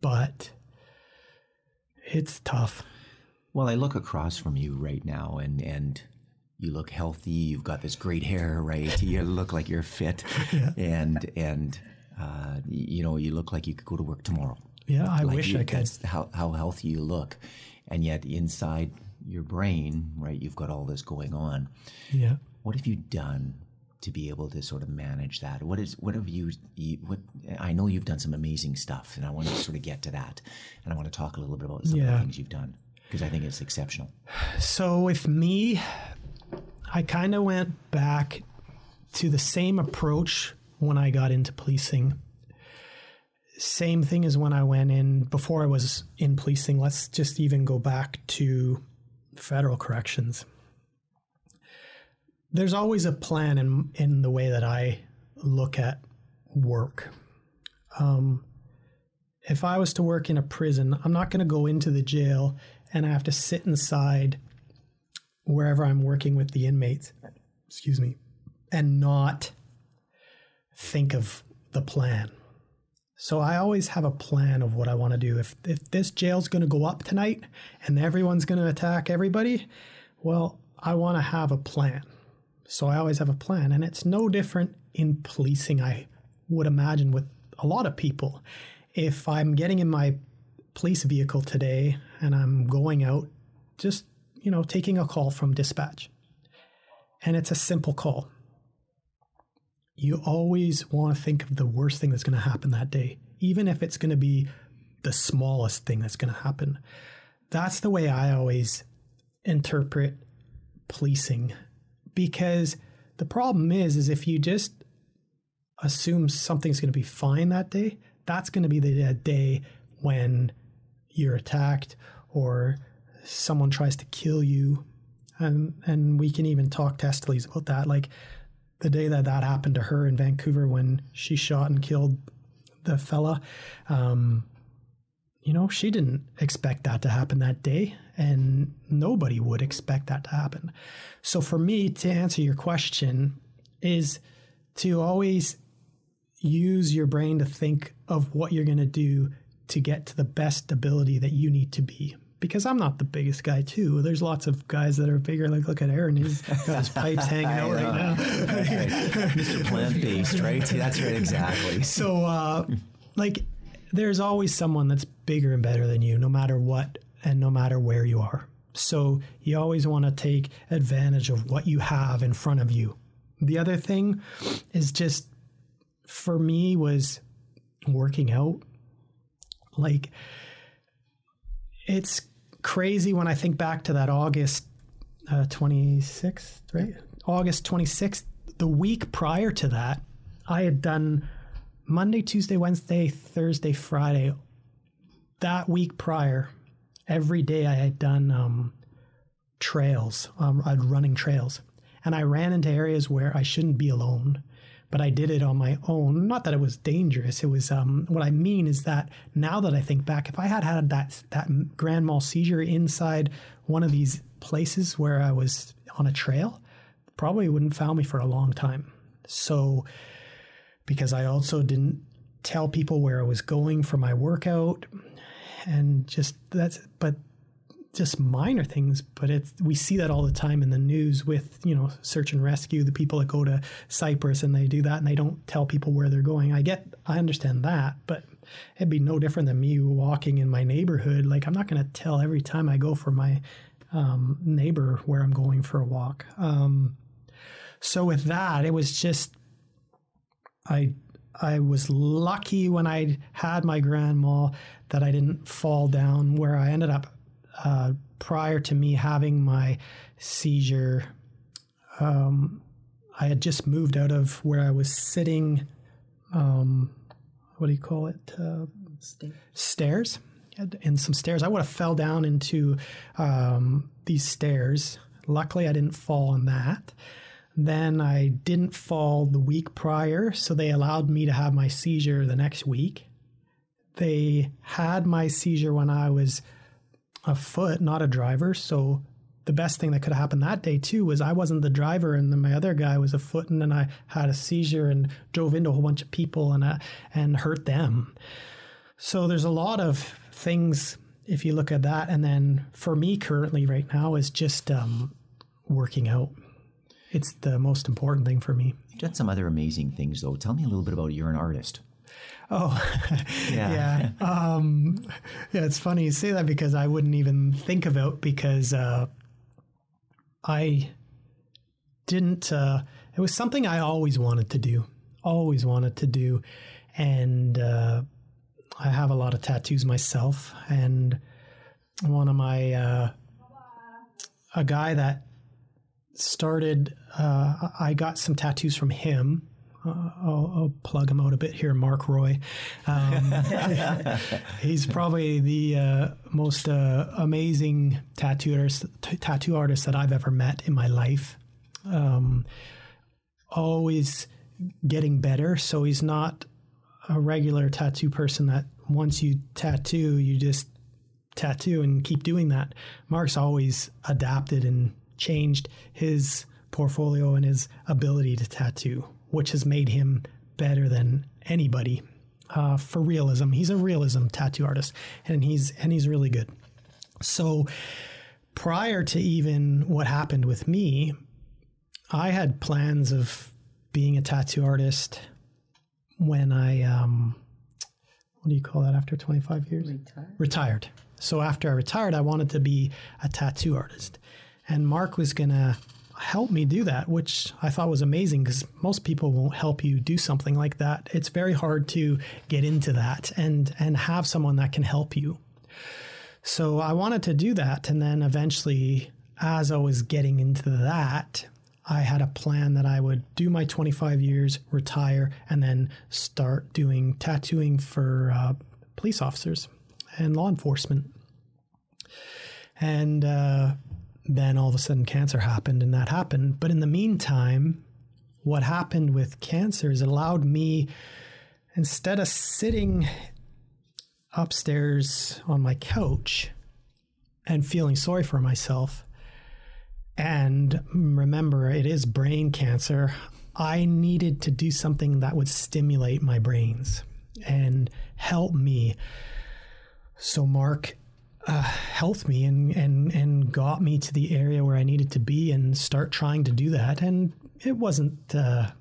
but it's tough. Well, I look across from you right now, and you look healthy. You've got this great hair, right? You look like you're fit, and you look like you could go to work tomorrow. Yeah, I wish I could. That's how healthy you look, and yet inside your brain, right, you've got all this going on. Yeah. What have you done to be able to sort of manage that? What have you I know you've done some amazing stuff, and I want to sort of get to that, and I want to talk a little bit about some of the things you've done, because I think it's exceptional. So with me, I kind of went back to the same approach when I got into policing. Same thing as when I went in, before I was in policing. Let's just even go back to federal corrections. There's always a plan in the way that I look at work. If I was to work in a prison, I'm not going to go into the jail and I have to sit inside wherever I'm working with the inmates, and not think of the plan. So I always have a plan of what I want to do. If this jail's going to go up tonight and everyone's going to attack everybody, well, I want to have a plan. So I always have a plan. And it's no different in policing, I would imagine, with a lot of people. If I'm getting in my police vehicle today and I'm going out, just, taking a call from dispatch, and it's a simple call, you always want to think of the worst thing that's going to happen that day, even if it's going to be the smallest thing that's going to happen. That's the way I always interpret policing, because the problem is if you just assume something's going to be fine that day, that's going to be the day when you're attacked or someone tries to kill you. And we can even talk to Estelies about that. Like the day that happened to her in Vancouver when she shot and killed the fella, she didn't expect that to happen that day, and nobody would expect that to happen. So for me, to answer your question, is to always use your brain to think of what you're going to do to get to the best ability that you need to be. Because I'm not the biggest guy too. There's lots of guys that are bigger. Like, look at Aaron. He's got his pipes hanging out right now. That's right. Mr. Plant-based, right? That's right, exactly. So, there's always someone that's bigger and better than you, no matter what and no matter where you are. So you always want to take advantage of what you have in front of you. The other thing is just, for me, was working out. Like, it's crazy when I think back to that August 26th, right? August 26th, the week prior to that, I had done Monday, Tuesday, Wednesday, Thursday, Friday. That week prior, every day I had done trails. I'd running trails. And I ran into areas where I shouldn't be alone, but I did it on my own. Not that it was dangerous. It was, what I mean is that now that I think back, if I had that grand mal seizure inside one of these places where I was on a trail, probably wouldn't found me for a long time. So, because I also didn't tell people where I was going for my workout, and just minor things, but we see that all the time in the news with, search and rescue, the people that go to Cyprus and they do that and they don't tell people where they're going. I understand that, but it'd be no different than me walking in my neighborhood. Like, I'm not going to tell every time I go for my neighbor where I'm going for a walk. So with that, it was just, I was lucky when I had my grand mal that I didn't fall down, where I ended up prior to me having my seizure. I had just moved out of where I was sitting. What do you call it? Stairs. And some stairs. I would have fell down into these stairs. Luckily, I didn't fall on that. Then I didn't fall the week prior, so they allowed me to have my seizure the next week. They had my seizure when I was a foot, not a driver. So the best thing that could have happened that day too was I wasn't the driver, and then my other guy was a foot, and then I had a seizure and drove into a whole bunch of people and hurt them. So there's a lot of things if you look at that. And then for me currently right now is just working out. it's the most important thing for me. You've done some other amazing things, though. Tell me a little bit about you're an artist. Oh, Yeah. Yeah, it's funny you say that because I wouldn't even think about because I didn't, it was something I always wanted to do. And I have a lot of tattoos myself. And one of my, a guy that started, I got some tattoos from him. I'll plug him out a bit here, Mark Roy. He's probably the most amazing tattoo artist that I've ever met in my life. Always getting better. So he's not a regular tattoo person that once you tattoo, you just tattoo and keep doing that. Mark's always adapted and changed his portfolio and his ability to tattoo, which has made him better than anybody for realism. He's a realism tattoo artist, and he's really good. So prior to even what happened with me, I had plans of being a tattoo artist when I, what do you call that after 25 years? Retired. So after I retired, I wanted to be a tattoo artist. And Mark was going to help me do that, which I thought was amazing because most people won't help you do something like that. It's very hard to get into that and have someone that can help you. So I wanted to do that. And then eventually, as I was getting into that, I had a plan that I would do my 25 years, retire, and then start doing tattooing for police officers and law enforcement. And then all of a sudden cancer happened, and that happened. But in the meantime, what happened with cancer is it allowed me, instead of sitting upstairs on my couch and feeling sorry for myself, and remember, it is brain cancer, I needed to do something that would stimulate my brains and help me. So Mark helped me and got me to the area where I needed to be and start trying to do that. And it wasn't the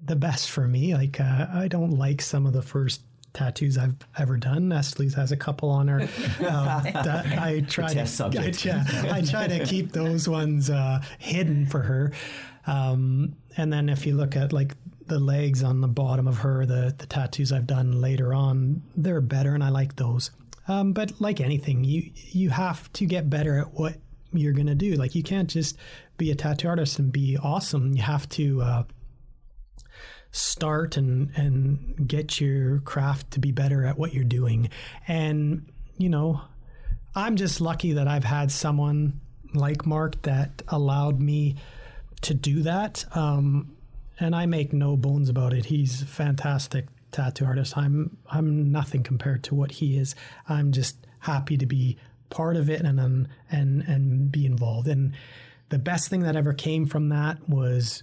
best for me. Like, I don't like some of the first tattoos I've ever done. Nestle's has a couple on her. That I try to keep those ones hidden for her. And then if you look at like the legs on the bottom of her, the tattoos I've done later on, they're better, and I like those. But like anything, you have to get better at what you're going to do. Like, you can't just be a tattoo artist and be awesome. You have to start and get your craft to be better at what you're doing. And, you know, I'm just lucky that I've had someone like Mark that allowed me to do that. And I make no bones about it. He's a fantastic tattoo artist. I'm nothing compared to what he is. I'm just happy to be part of it and be involved. And the best thing that ever came from that was,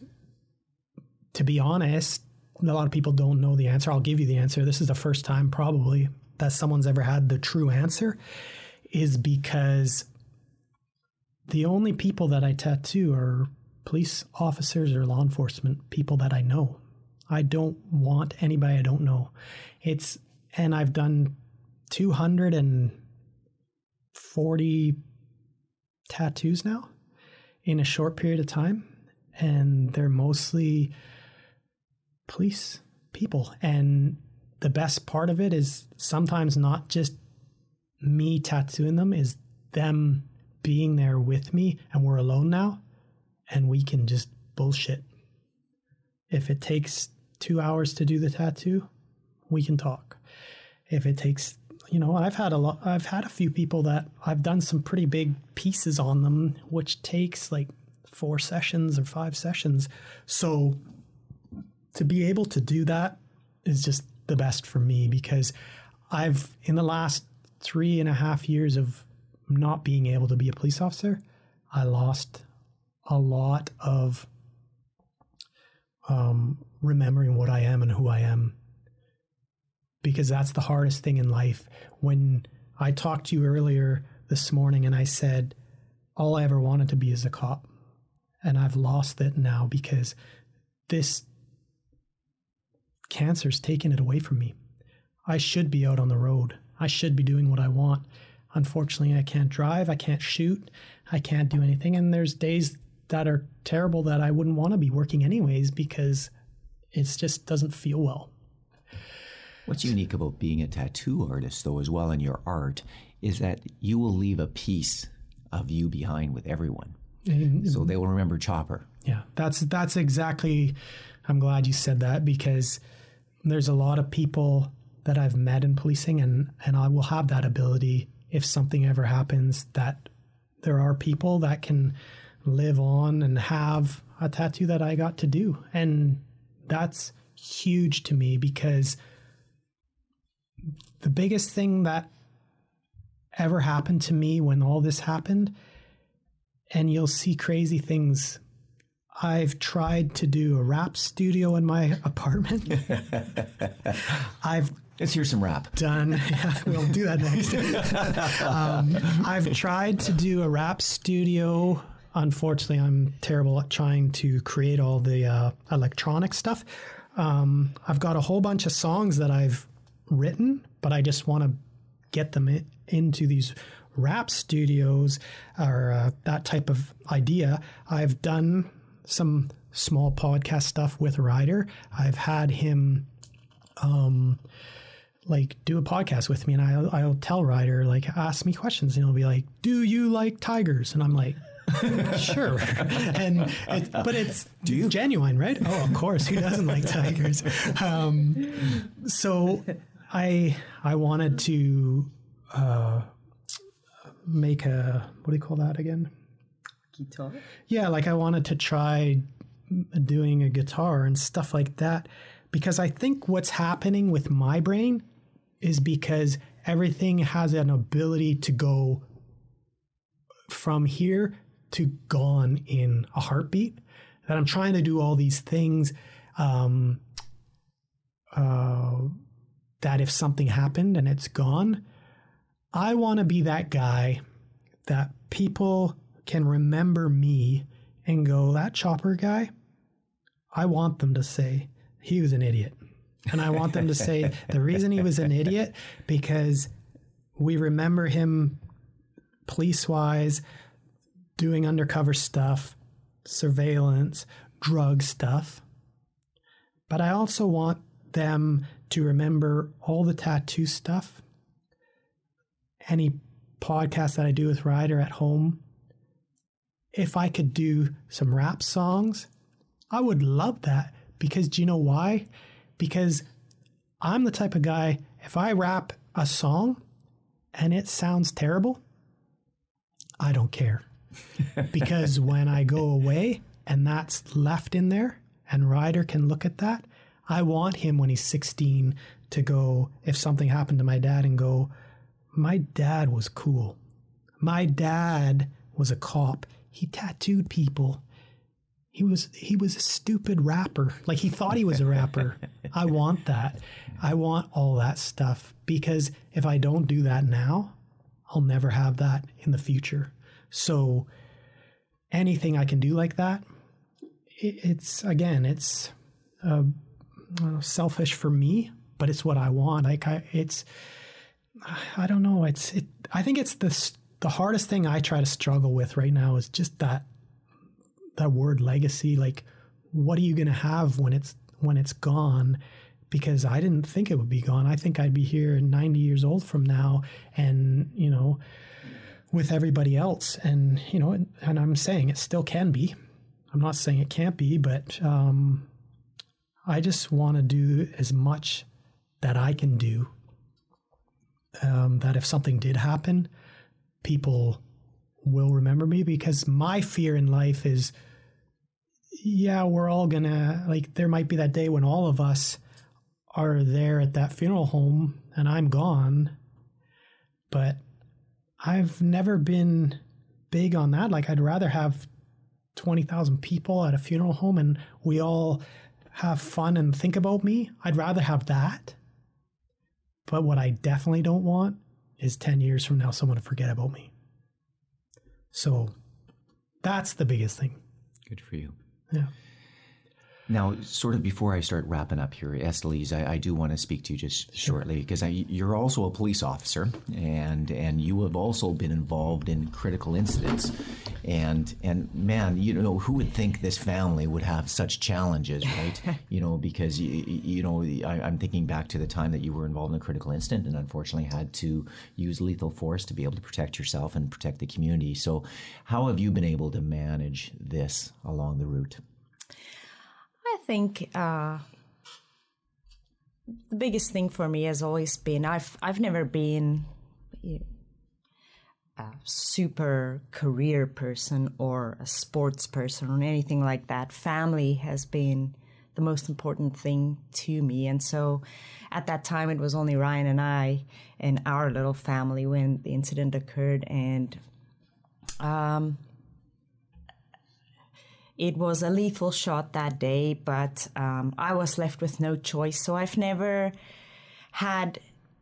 to be honest, a lot of people don't know the answer. I'll give you the answer. This is the first time probably that someone's ever had the true answer, is because the only people that I tattoo are police officers or law enforcement people that I know. I don't want anybody I don't know. And I've done 240 tattoos now in a short period of time. And they're mostly police people. And the best part of it is sometimes not just me tattooing them, is them being there with me, and we're alone now and we can just bullshit. If it takes 2 hours to do the tattoo, we can talk. If it takes, you know, I've had a few people that I've done some pretty big pieces on them, which takes like 4 sessions or 5 sessions. So to be able to do that is just the best for me, because I've, in the last 3.5 years of not being able to be a police officer, I lost a lot of remembering what I am and who I am, because that's the hardest thing in life. When I talked to you earlier this morning and I said all I ever wanted to be is a cop, and I've lost it now because this cancer's taken it away from me. I should be out on the road. I should be doing what I want. Unfortunately, I can't drive. I can't shoot. I can't do anything. And there's days that are terrible that I wouldn't want to be working anyways because it just doesn't feel well. What's unique about being a tattoo artist, though, as well, in your art, is that you will leave a piece of you behind with everyone. So they will remember Chopper. Yeah, that's exactly, I'm glad you said that, because there's a lot of people that I've met in policing, and I will have that ability if something ever happens, that there are people that can live on and have a tattoo that I got to do. And that's huge to me, because the biggest thing that ever happened to me when all this happened, and you'll see crazy things, I've tried to do a rap studio in my apartment. Let's hear some rap. Yeah, we'll do that next. I've tried to do a rap studio. Unfortunately, I'm terrible at trying to create all the electronic stuff. I've got a whole bunch of songs that I've written, but I just want to get them into these rap studios or that type of idea. I've done some small podcast stuff with Ryder. I've had him do a podcast with me, and I'll tell Ryder, ask me questions, and he'll be like, do you like tigers? And I'm like, sure. But it's genuine, right? Oh, of course. Who doesn't like tigers? So I wanted to make a, what do you call that again? Guitar? Yeah, I wanted to try doing a guitar and stuff like that, because I think what's happening with my brain is because everything has an ability to go from here to gone in a heartbeat, that I'm trying to do all these things that if something happened and it's gone, I want to be that guy that people can remember me and go, that Chopper guy, I want them to say he was an idiot. And I want them to say the reason he was an idiot, because we remember him police-wise doing undercover stuff, surveillance, drug stuff. But I also want them to remember all the tattoo stuff, any podcast that I do with Ryder at home. If I could do some rap songs, I would love that, because do you know why? Because I'm the type of guy, if I rap a song and it sounds terrible, I don't care. Because when I go away and that's left in there and Ryder can look at that, I want him when he's 16 to go, if something happened to my dad, and go, my dad was cool. My dad was a cop. He tattooed people. He was a stupid rapper. He thought he was a rapper. I want that. I want all that stuff, because if I don't do that now, I'll never have that in the future. So anything I can do like that, it's selfish for me, but it's what I want. I don't know. I think it's the hardest thing I try to struggle with right now is just that word legacy. What are you going to have when it's gone? Because I didn't think it would be gone. I think I'd be here 90 years old from now, and with everybody else. And and I'm saying it still can be. I'm not saying it can't be, but I just want to do as much that I can do. That if something did happen, people will remember me, because my fear in life is, we're all gonna, there might be that day when all of us are there at that funeral home and I'm gone, but I've never been big on that. I'd rather have 20,000 people at a funeral home and we all have fun and think about me. I'd rather have that. But what I definitely don't want is 10 years from now someone to forget about me. So that's the biggest thing. Good for you. Yeah. Now, sort of before I start wrapping up here, Estelise, I do want to speak to you just shortly, because you're also a police officer, and you have also been involved in critical incidents. And man, who would think this family would have such challenges, right? Because, I'm thinking back to the time that you were involved in a critical incident and unfortunately had to use lethal force to be able to protect yourself and protect the community. So how have you been able to manage this along the route? I think the biggest thing for me has always been I've never been a super career person or a sports person or anything like that. Family has been the most important thing to me. And so at that time, it was only Ryan and I and our little family when the incident occurred. And it was a lethal shot that day, but I was left with no choice. So I've never had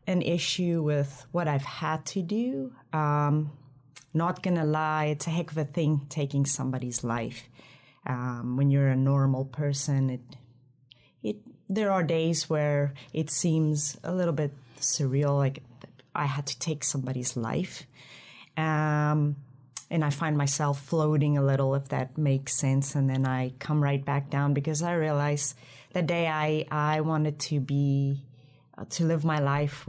an issue with what I've had to do. Not gonna lie, it's a heck of a thing taking somebody's life. When you're a normal person, there are days where it seems a little bit surreal, like I had to take somebody's life. And I find myself floating a little, if that makes sense. And then I come right back down because I realized the day I wanted to live my life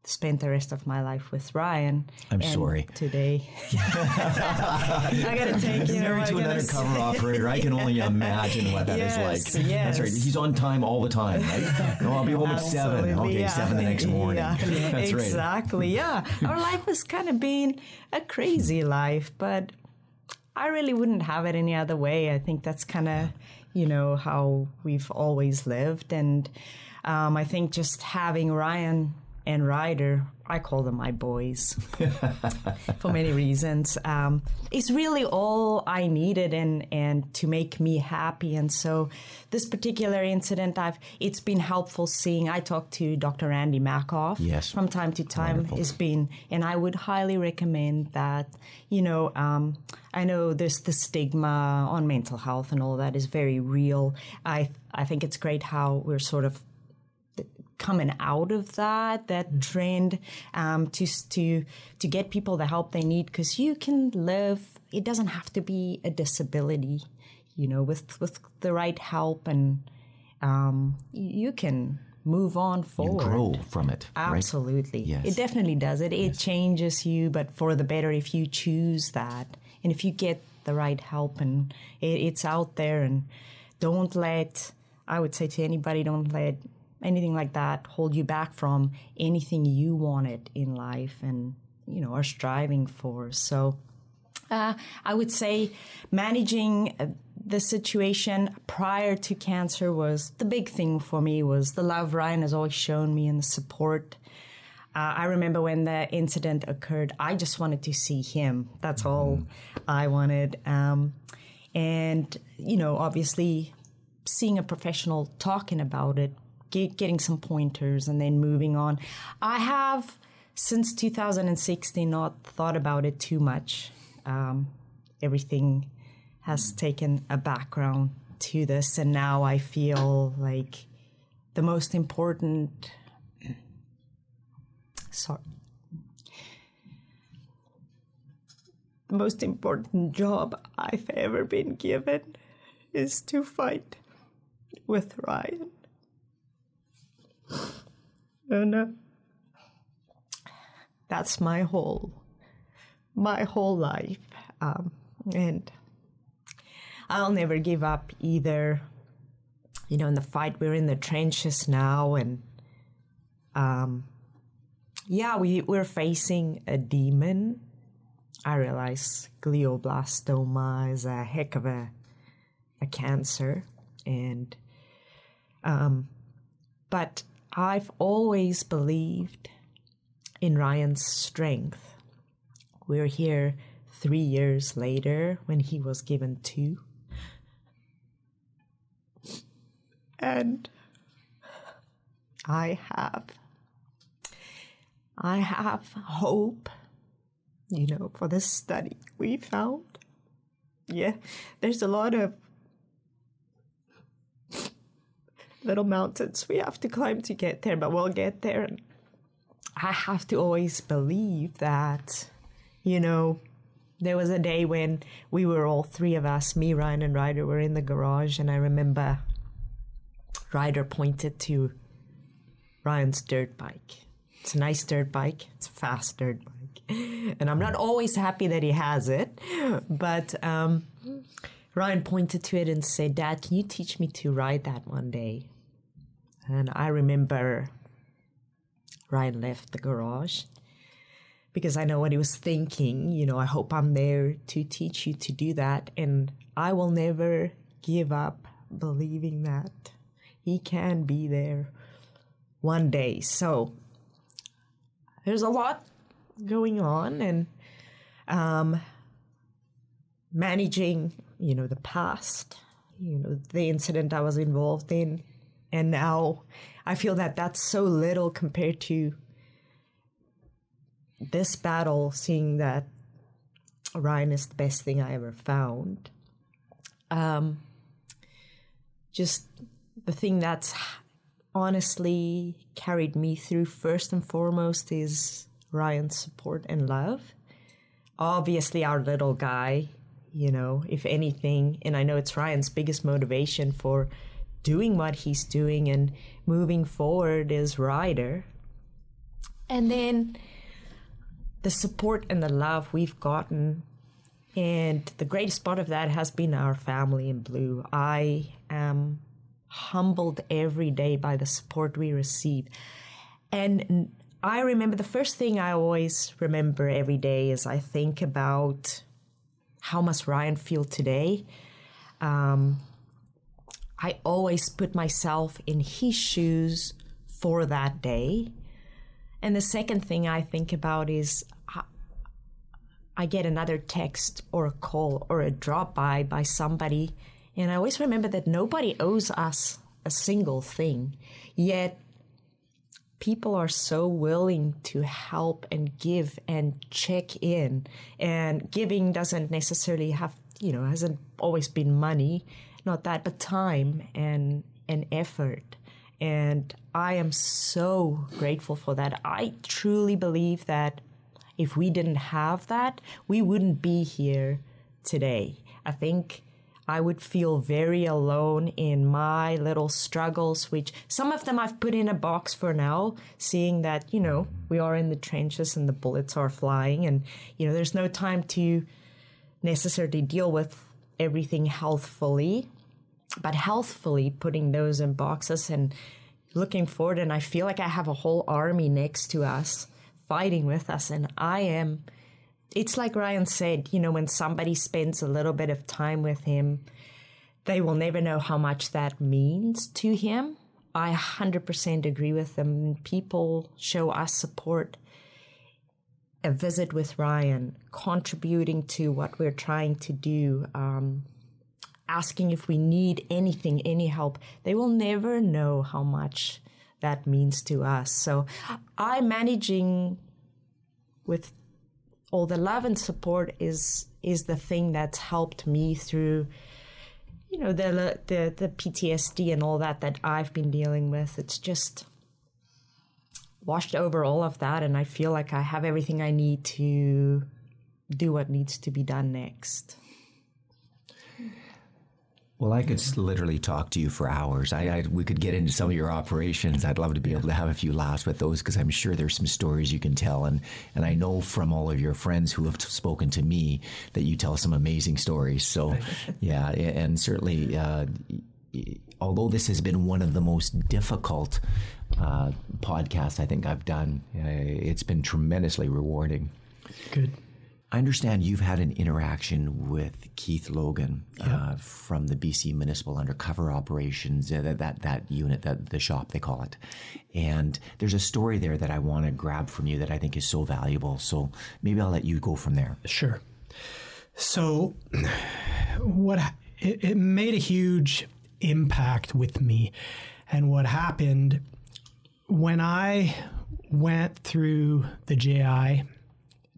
spend the rest of my life with Ryan. I'm sorry. Today. I got to take you. Married to an undercover operator. I can only imagine what that is like. Yes. That's right. He's on time all the time, right? No, I'll be home at 7. Okay, 7 the next morning. Yeah. That's right. Exactly, yeah. Our life has kind of been a crazy life, but I really wouldn't have it any other way. I think that's kind of, how we've always lived. And I think just having Ryan and Ryder, I call them my boys for many reasons, is really all I needed and to make me happy. And so this particular incident, it's been helpful seeing. I talked to Dr. Randy Makoff from time to time. Wonderful. And I would highly recommend that. I know there's the stigma on mental health and all that is very real. I think it's great how we're sort of coming out of that trend to get people the help they need, because you can live. It doesn't have to be a disability, with the right help, and you can move on forward. You grow from it. Absolutely. Right? Yes. It definitely does. It changes you, but for the better if you choose that and if you get the right help, and it's out there. And I would say to anybody, don't let anything like that hold you back from anything you wanted in life and, are striving for. So I would say managing the situation prior to cancer was the big thing for me, was the love Ryan has always shown me and the support. I remember when the incident occurred, I just wanted to see him. That's all I wanted. And, obviously seeing a professional talking about it, getting some pointers and then moving on. I have, since 2016, not thought about it too much. Everything has taken a background to this, and now I feel like the most important... The most important job I've ever been given is to fight with Ryan. And that's my whole life. And I'll never give up either. In the fight, we're in the trenches now. And we're facing a demon. I realize glioblastoma is a heck of a cancer. And, but I've always believed in Ryan's strength. We're here 3 years later when he was given 2. And I have hope, for this study we found Yeah, there's a lot of little mountains we have to climb to get there, but we'll get there. And I have to always believe that, there was a day when we were all three of us, me, Ryan, and Ryder, were in the garage, and I remember Ryder pointed to Ryan's dirt bike. It's a nice dirt bike. It's a fast dirt bike. And I'm not always happy that he has it, but Ryan pointed to it and said, "Dad, can you teach me to ride that one day?" And I remember Ryan left the garage because I know what he was thinking. I hope I'm there to teach you to do that. And I will never give up believing that he can be there one day. So there's a lot going on, and managing, the past, the incident I was involved in. And now I feel that that's so little compared to this battle, seeing that Ryan is the best thing I ever found. Just the thing that's honestly carried me through first and foremost is Ryan's support and love. Obviously, our little guy, if anything, and I know it's Ryan's biggest motivation for doing what he's doing and moving forward is Ryder. And then the support and the love we've gotten, and the greatest part of that has been our family in blue. I am humbled every day by the support we receive. And I remember the first thing I always remember every day is I think about how must Ryan feel today. I always put myself in his shoes for that day. And the second thing I think about is I get another text or a call or a drop by somebody. And I always remember that nobody owes us a single thing. Yet people are so willing to help and give and check in. And giving doesn't necessarily have, hasn't always been money, not that, but time and effort. And I am so grateful for that. I truly believe that if we didn't have that, we wouldn't be here today. I think I would feel very alone in my little struggles, which some of them I've put in a box for now, seeing that, we are in the trenches and the bullets are flying and, there's no time to necessarily deal with everything healthfully, but healthfully putting those in boxes and looking forward. And I feel like I have a whole army next to us fighting with us. And it's like Ryan said, when somebody spends a little bit of time with him, they will never know how much that means to him. I 100% agree with them. People show us support. A visit with Ryan, contributing to what we're trying to do, asking if we need anything, any help. They will never know how much that means to us. So I'm managing with all the love and support is the thing that's helped me through, the PTSD and all that I've been dealing with. It's just washed over all of that, and I feel like I have everything I need to do what needs to be done next. Well, I could literally talk to you for hours. We could get into some of your operations. I'd love to be able to have a few laughs with those because I'm sure there's some stories you can tell. And I know from all of your friends who have spoken to me that you tell some amazing stories. So, yeah, and certainly, although this has been one of the most difficult podcasts I think I've done, it's been tremendously rewarding. Good. I understand you've had an interaction with Keith Logan from the BC Municipal Undercover Operations, that unit, the shop they call it. And there's a story there that I want to grab from you that I think is so valuable. So maybe I'll let you go from there. Sure. So it made a huge impact with me. And what happened when I went through the JI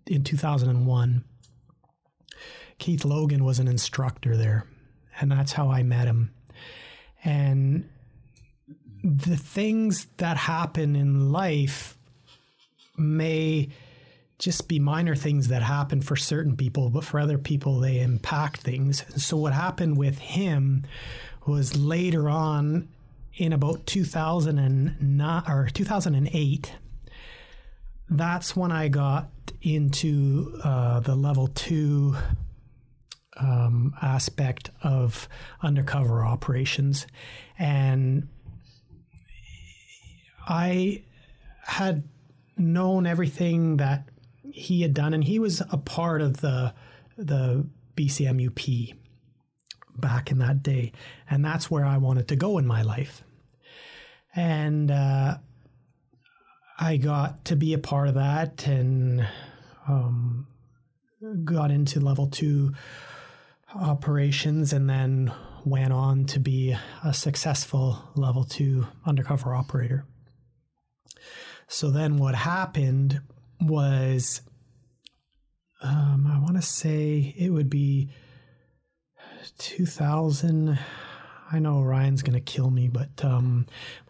in 2001, Keith Logan was an instructor there, and that's how I met him. And the things that happen in life may just be minor things that happen for certain people, but for other people, they impact things. And so what happened with him was later on in about 2009 or 2008, that's when I got into the level 2 aspect of undercover operations. And I had known everything that he had done, and he was a part of the BCMUP back in that day, and that's where I wanted to go in my life. And I got to be a part of that, and got into level 2 operations, and then went on to be a successful level 2 undercover operator. So then what happened was, I want to say it would be 2000. I know Ryan's going to kill me, but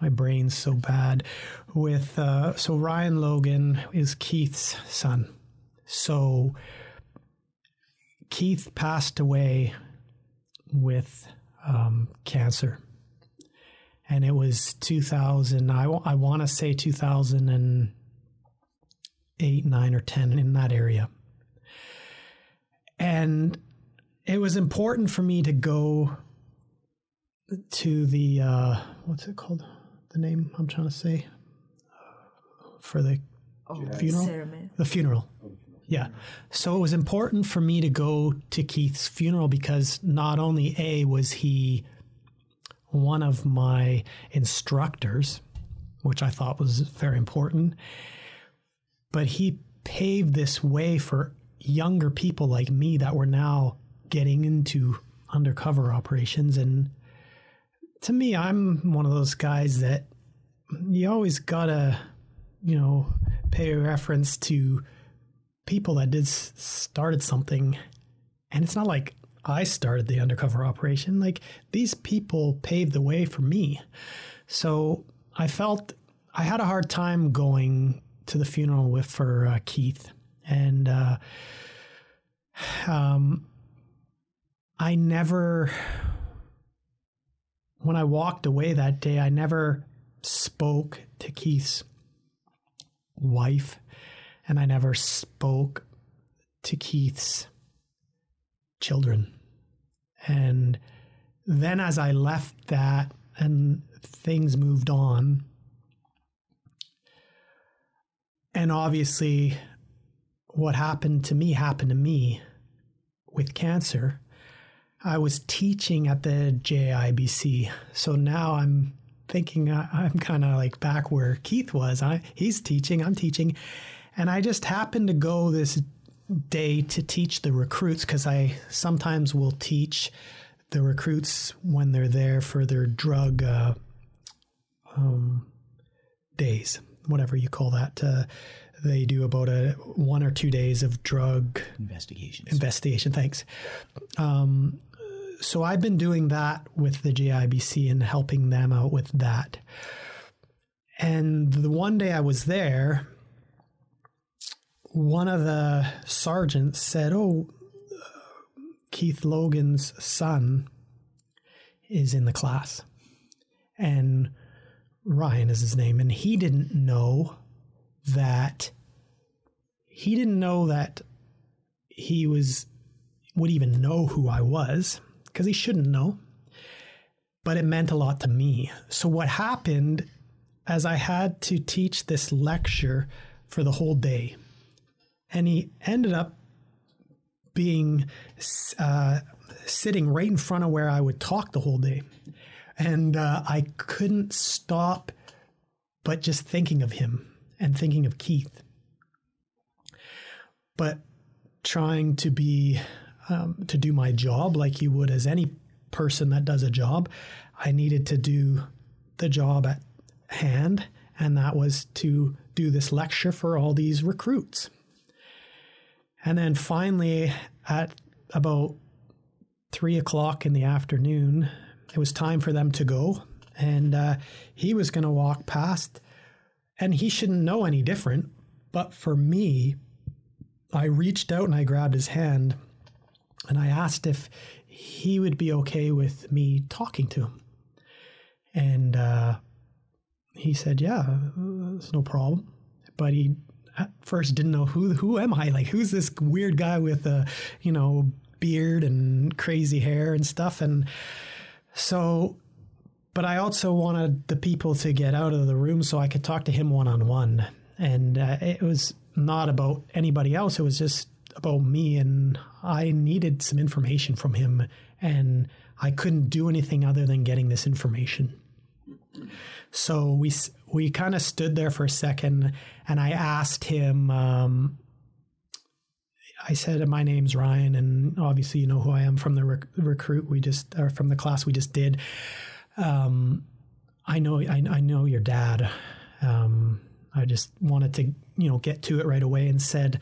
my brain's so bad. So Ryan Logan is Keith's son. So Keith passed away with cancer. And it was 2000, I want to say 2008, 9, or 10, in that area. And it was important for me to go to the, what's it called? The name I'm trying to say? For the funeral? Ceremony. The funeral. Yeah. So it was important for me to go to Keith's funeral because not only A, was he one of my instructors, which I thought was very important, but he paved this way for younger people like me that were now getting into undercover operations. And to me, I'm one of those guys that you always gotta, pay reference to people that started something. And it's not like I started the undercover operation. Like, these people paved the way for me. So I felt I had a hard time going to the funeral for Keith. And I never, when I walked away that day, I never spoke to Keith's wife, and I never spoke to Keith's children. And then as I left that and things moved on, and obviously what happened to me with cancer, I was teaching at the JIBC. So now I'm thinking I'm kind of like back where Keith was. He's teaching, I'm teaching. And I just happened to go this day to teach the recruits, because I sometimes will teach the recruits when they're there for their drug days, whatever you call that. They do about 1 or 2 days of drug investigation. Thanks. So I've been doing that with the JIBC and helping them out with that. And the one day I was there, one of the sergeants said, Keith Logan's son is in the class. And Ryan is his name. And he didn't know that he would even know who I was, because he shouldn't know. But it meant a lot to me. So what happened, as I had to teach this lecture for the whole day, and he ended up being sitting right in front of where I would talk the whole day. And I couldn't stop but just thinking of him and thinking of Keith. But trying to be, to do my job like you would as any person that does a job, I needed to do the job at hand, and that was to do this lecture for all these recruits. And then finally, at about 3:00 in the afternoon, it was time for them to go. And he was going to walk past, and he shouldn't know any different. But for me, I reached out and I grabbed his hand, and I asked if he would be okay with me talking to him. And he said, yeah, it's no problem. But he at first didn't know who am I? Like, who's this weird guy with a, beard and crazy hair and stuff? And so, but I also wanted the people to get out of the room so I could talk to him one-on-one. And it was not about anybody else. It was just about me, and I needed some information from him, and I couldn't do anything other than getting this information. So we kind of stood there for a second, and I asked him, I said, my name's Ryan, and obviously you know who I am from the recruit or from the class we just did. I know your dad. I just wanted to, get to it right away, and said,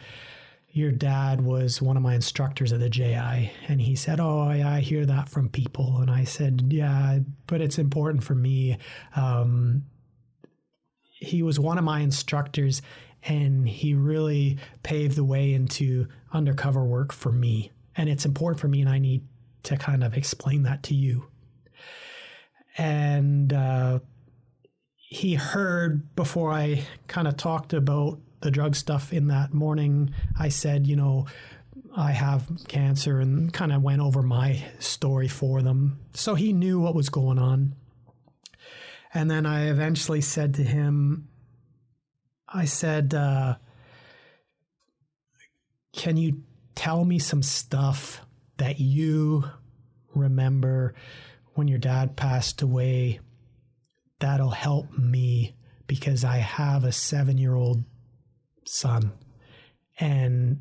your dad was one of my instructors at the JI. And he said, oh, I hear that from people. And I said, yeah, but it's important for me. He was one of my instructors, and he really paved the way into undercover work for me. And it's important for me, and I need to kind of explain that to you. And he heard, before I kind of talked about the drug stuff in that morning, I said, I have cancer, and kind of went over my story for them. So he knew what was going on. And then I eventually said to him, I said, can you tell me some stuff that you remember when your dad passed away that'll help me, because I have a 7-year-old son. And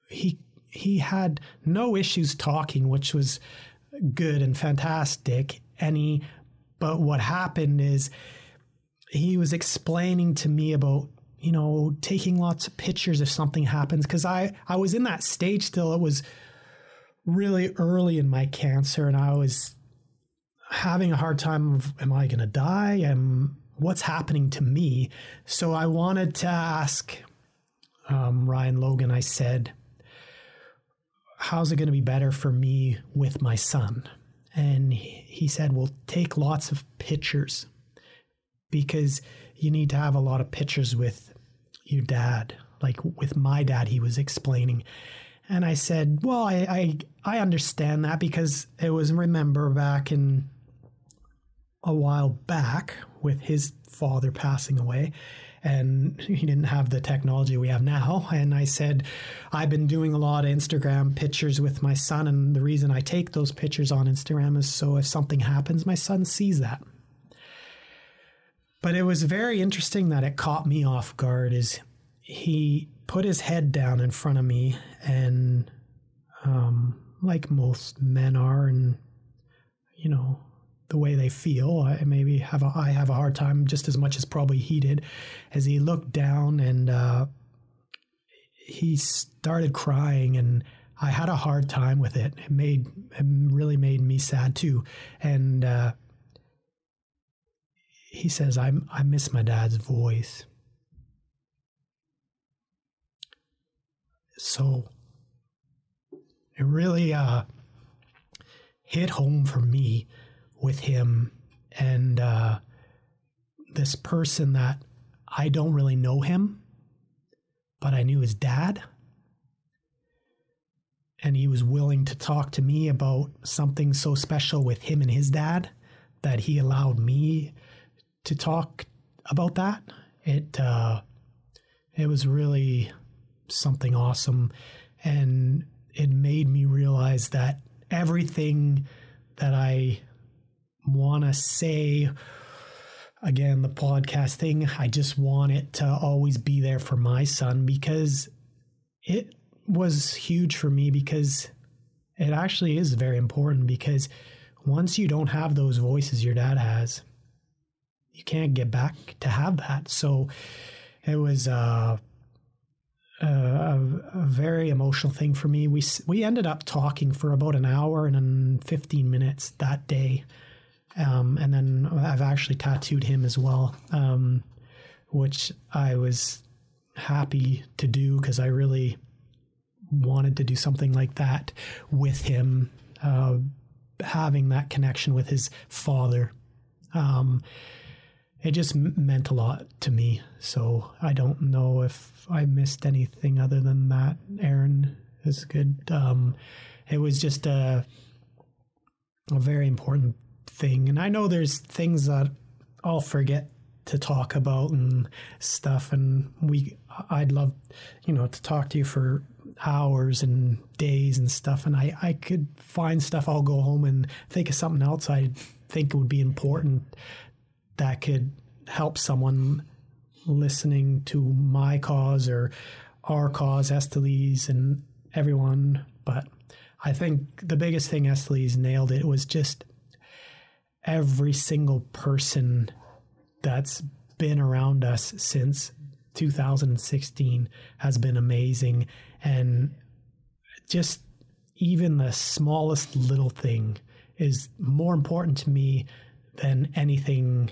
he had no issues talking, which was good and fantastic. But what happened is he was explaining to me about, taking lots of pictures if something happens. Because I was in that stage still. It was really early in my cancer, and I was having a hard time of, am I going to die? What's happening to me? So I wanted to ask Ryan Logan, I said, how's it going to be better for me with my son? And he said, well, take lots of pictures, because you need to have a lot of pictures with your dad, like with my dad, he was explaining. And I said, well, I understand that, because it was, remember, back in a while back with his father passing away, and he didn't have the technology we have now. And I said, I've been doing a lot of Instagram pictures with my son, and the reason I take those pictures on Instagram is so if something happens, my son sees that. But it was very interesting that it caught me off guard. Is he put his head down in front of me, and like most men are, and the way they feel, I have a hard time just as much as probably he did, as he looked down, and he started crying, and I had a hard time with it. It really made me sad too. And he says, I miss my dad's voice. So it really hit home for me with him, and this person that I don't really know him, but I knew his dad, and he was willing to talk to me about something so special with him and his dad that he allowed me to talk about that. It was really something awesome, and it made me realize that everything that I want to say, again, the podcast thing, I just want it to always be there for my son, because it was huge for me, because it actually is very important, because once you don't have those voices your dad has, you can't get back to have that. So it was a very emotional thing for me. We ended up talking for about an hour and 15 minutes that day. And then I've actually tattooed him as well, which I was happy to do because I really wanted to do something like that with him, having that connection with his father. It just meant a lot to me. So I don't know if I missed anything other than that. Aaron is good. It was just a very important thing. And I know there's things that I'll forget to talk about and stuff. And I'd love, to talk to you for hours and days and stuff. And I could find stuff. I'll go home and think of something else I think would be important that could help someone listening to my cause or our cause, Estelise and everyone. But I think the biggest thing Estelise nailed it was just every single person that's been around us since 2016 has been amazing. And just even the smallest little thing is more important to me than anything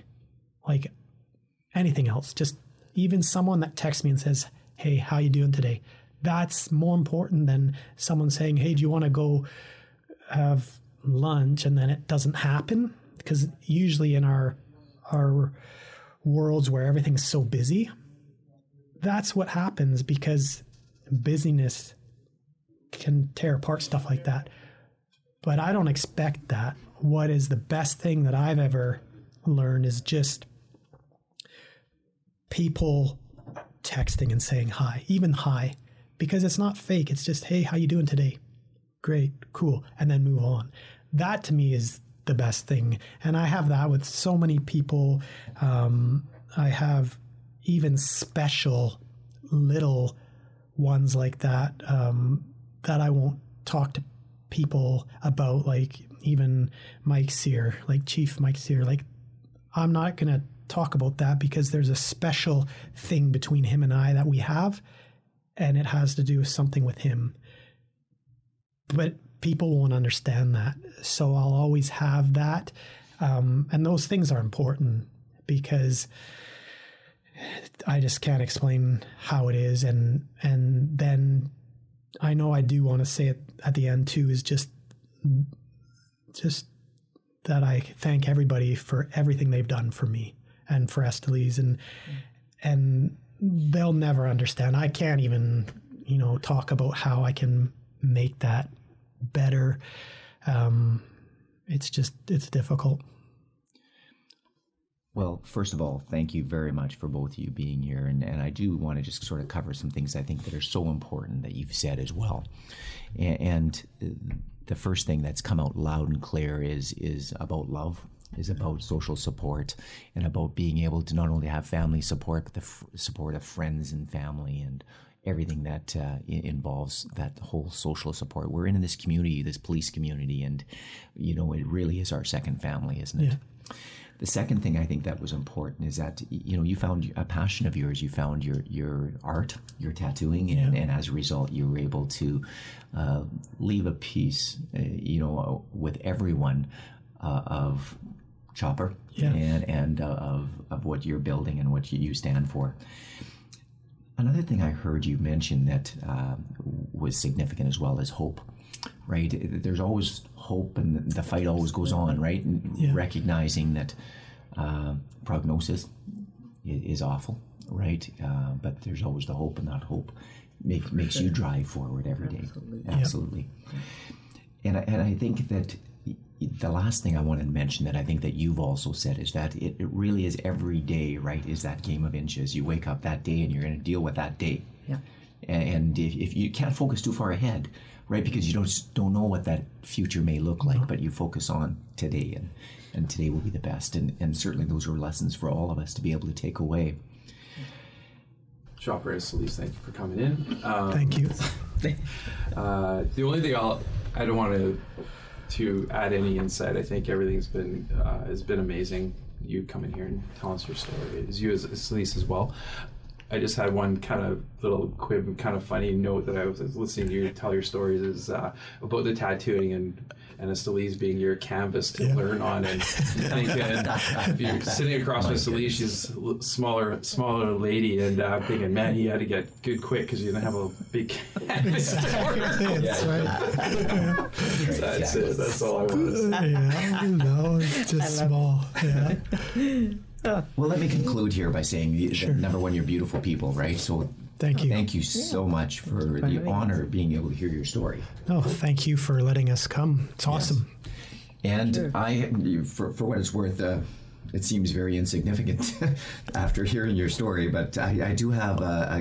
else. Just even someone that texts me and says, "Hey, how you doing today?" That's more important than someone saying, "Hey, do you want to go have lunch?" And then it doesn't happen, because usually in our worlds where everything's so busy, that's what happens, because busyness can tear apart stuff like that. But I don't expect that. What is the best thing that I've ever learned is just people texting and saying hi, even hi, because it's not fake. It's just, "Hey, how you doing today?" "Great, cool," and then move on. That to me is the best thing. And I have that with so many people. I have even special little ones like that, that I won't talk to people about, like even Mike Sear, like Chief Mike Sear. Like, I'm not going to talk about that because there's a special thing between him and I that we have, and it has to do with something with him. But people won't understand that. So I'll always have that. And those things are important because I just can't explain how it is. And then I know I do want to say it at the end too, is just that I thank everybody for everything they've done for me and for Estelise, and they'll never understand. I can't even, talk about how I can make that better. It's difficult. Well, first of all, thank you very much for both of you being here. And I do want to just sort of cover some things I think that are so important that you've said as well. And the first thing that's come out loud and clear is about love, is about social support, and about being able to not only have family support, but the support of friends and family and everything that involves that whole social support. We're in this community, this police community, and, it really is our second family, isn't it? Yeah. The second thing I think that was important is that, you found a passion of yours. You found your art, your tattooing, and as a result, you were able to leave a piece, with everyone of Chopper and of what you're building and what you stand for. Another thing I heard you mention that was significant as well is hope, right? There's always hope, and the fight always goes on, right? And recognizing that prognosis is awful, right? But there's always the hope, and that hope makes you drive forward every day. Absolutely. And I think that the last thing I wanted to mention that I think that you've also said is that it really is every day, right, is that game of inches. You wake up that day and you're going to deal with that day. Yeah. And if you can't focus too far ahead, right, because you don't know what that future may look like, but you focus on today, and today will be the best. And certainly those are lessons for all of us to be able to take away. Chopper, Estelise, thank you for coming in. Thank you. The only thing I don't want to add any insight. I think everything's been has been amazing. You coming here and telling us your story, as you as Estelise as well. I just had one kind of little quib, kind of funny note that I was listening to you tell your stories is about the tattooing and Masales being your canvas to learn on. And if you're sitting across Masales, she's a smaller lady, and I'm thinking, man, he had to get good quick because you didn't have a big canvas. That's right. That's it. That's all I want to say. Yeah, no, it's just small. Yeah. Well, let me conclude here by saying, number one, you're beautiful people, right? So Thank you. Thank you so much for the honor of being able to hear your story. Oh, thank you for letting us come. It's awesome. And for what it's worth, it seems very insignificant after hearing your story, but I do have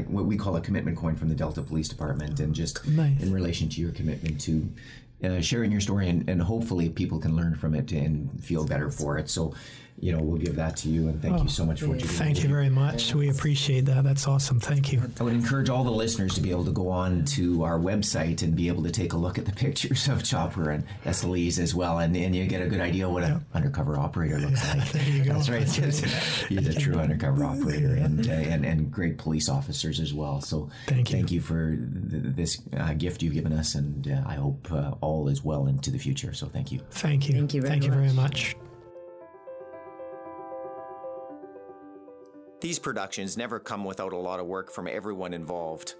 what we call a commitment coin from the Delta Police Department, and just in relation to your commitment to sharing your story, and hopefully people can learn from it and feel better for it. So, we'll give that to you, and thank you so much for what you did. Thank you very much. We appreciate that. That's awesome. Thank you. I would encourage all the listeners to be able to go on to our website and be able to take a look at the pictures of Chopper and Masales as well, and you get a good idea what an undercover operator looks like. There you go. That's right. He's a true undercover operator, and great police officers as well. So thank you for this gift you've given us, and I hope all is well into the future. So thank you. Thank you. Thank you very much. Very much. These productions never come without a lot of work from everyone involved.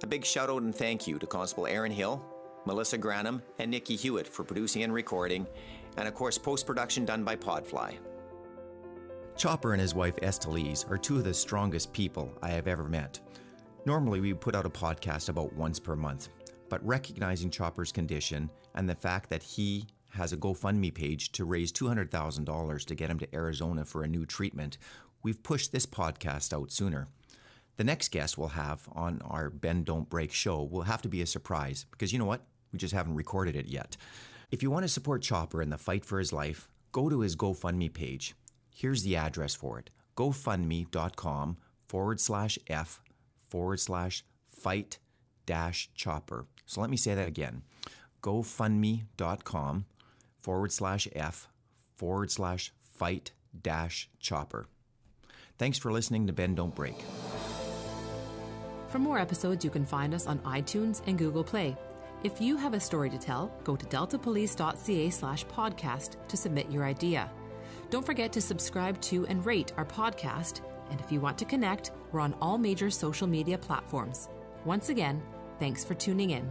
A big shout out and thank you to Constable Aaron Hill, Melissa Granum, and Nikki Hewitt for producing and recording, and of course post-production done by Podfly. Chopper and his wife Estelise are two of the strongest people I have ever met. Normally we put out a podcast about once per month, but recognizing Chopper's condition and the fact that he has a GoFundMe page to raise $200,000 to get him to Arizona for a new treatment, we've pushed this podcast out sooner. The next guest we'll have on our Bend Don't Break show will have to be a surprise, because you know what? We just haven't recorded it yet. If you want to support Chopper in the fight for his life, go to his GoFundMe page. Here's the address for it: gofundme.com/F/fight-Chopper. So let me say that again: gofundme.com/F/fight-Chopper. Thanks for listening to Bend Don't Break. For more episodes, you can find us on iTunes and Google Play. If you have a story to tell, go to deltapolice.ca/podcast to submit your idea. Don't forget to subscribe to and rate our podcast. And if you want to connect, we're on all major social media platforms. Once again, thanks for tuning in.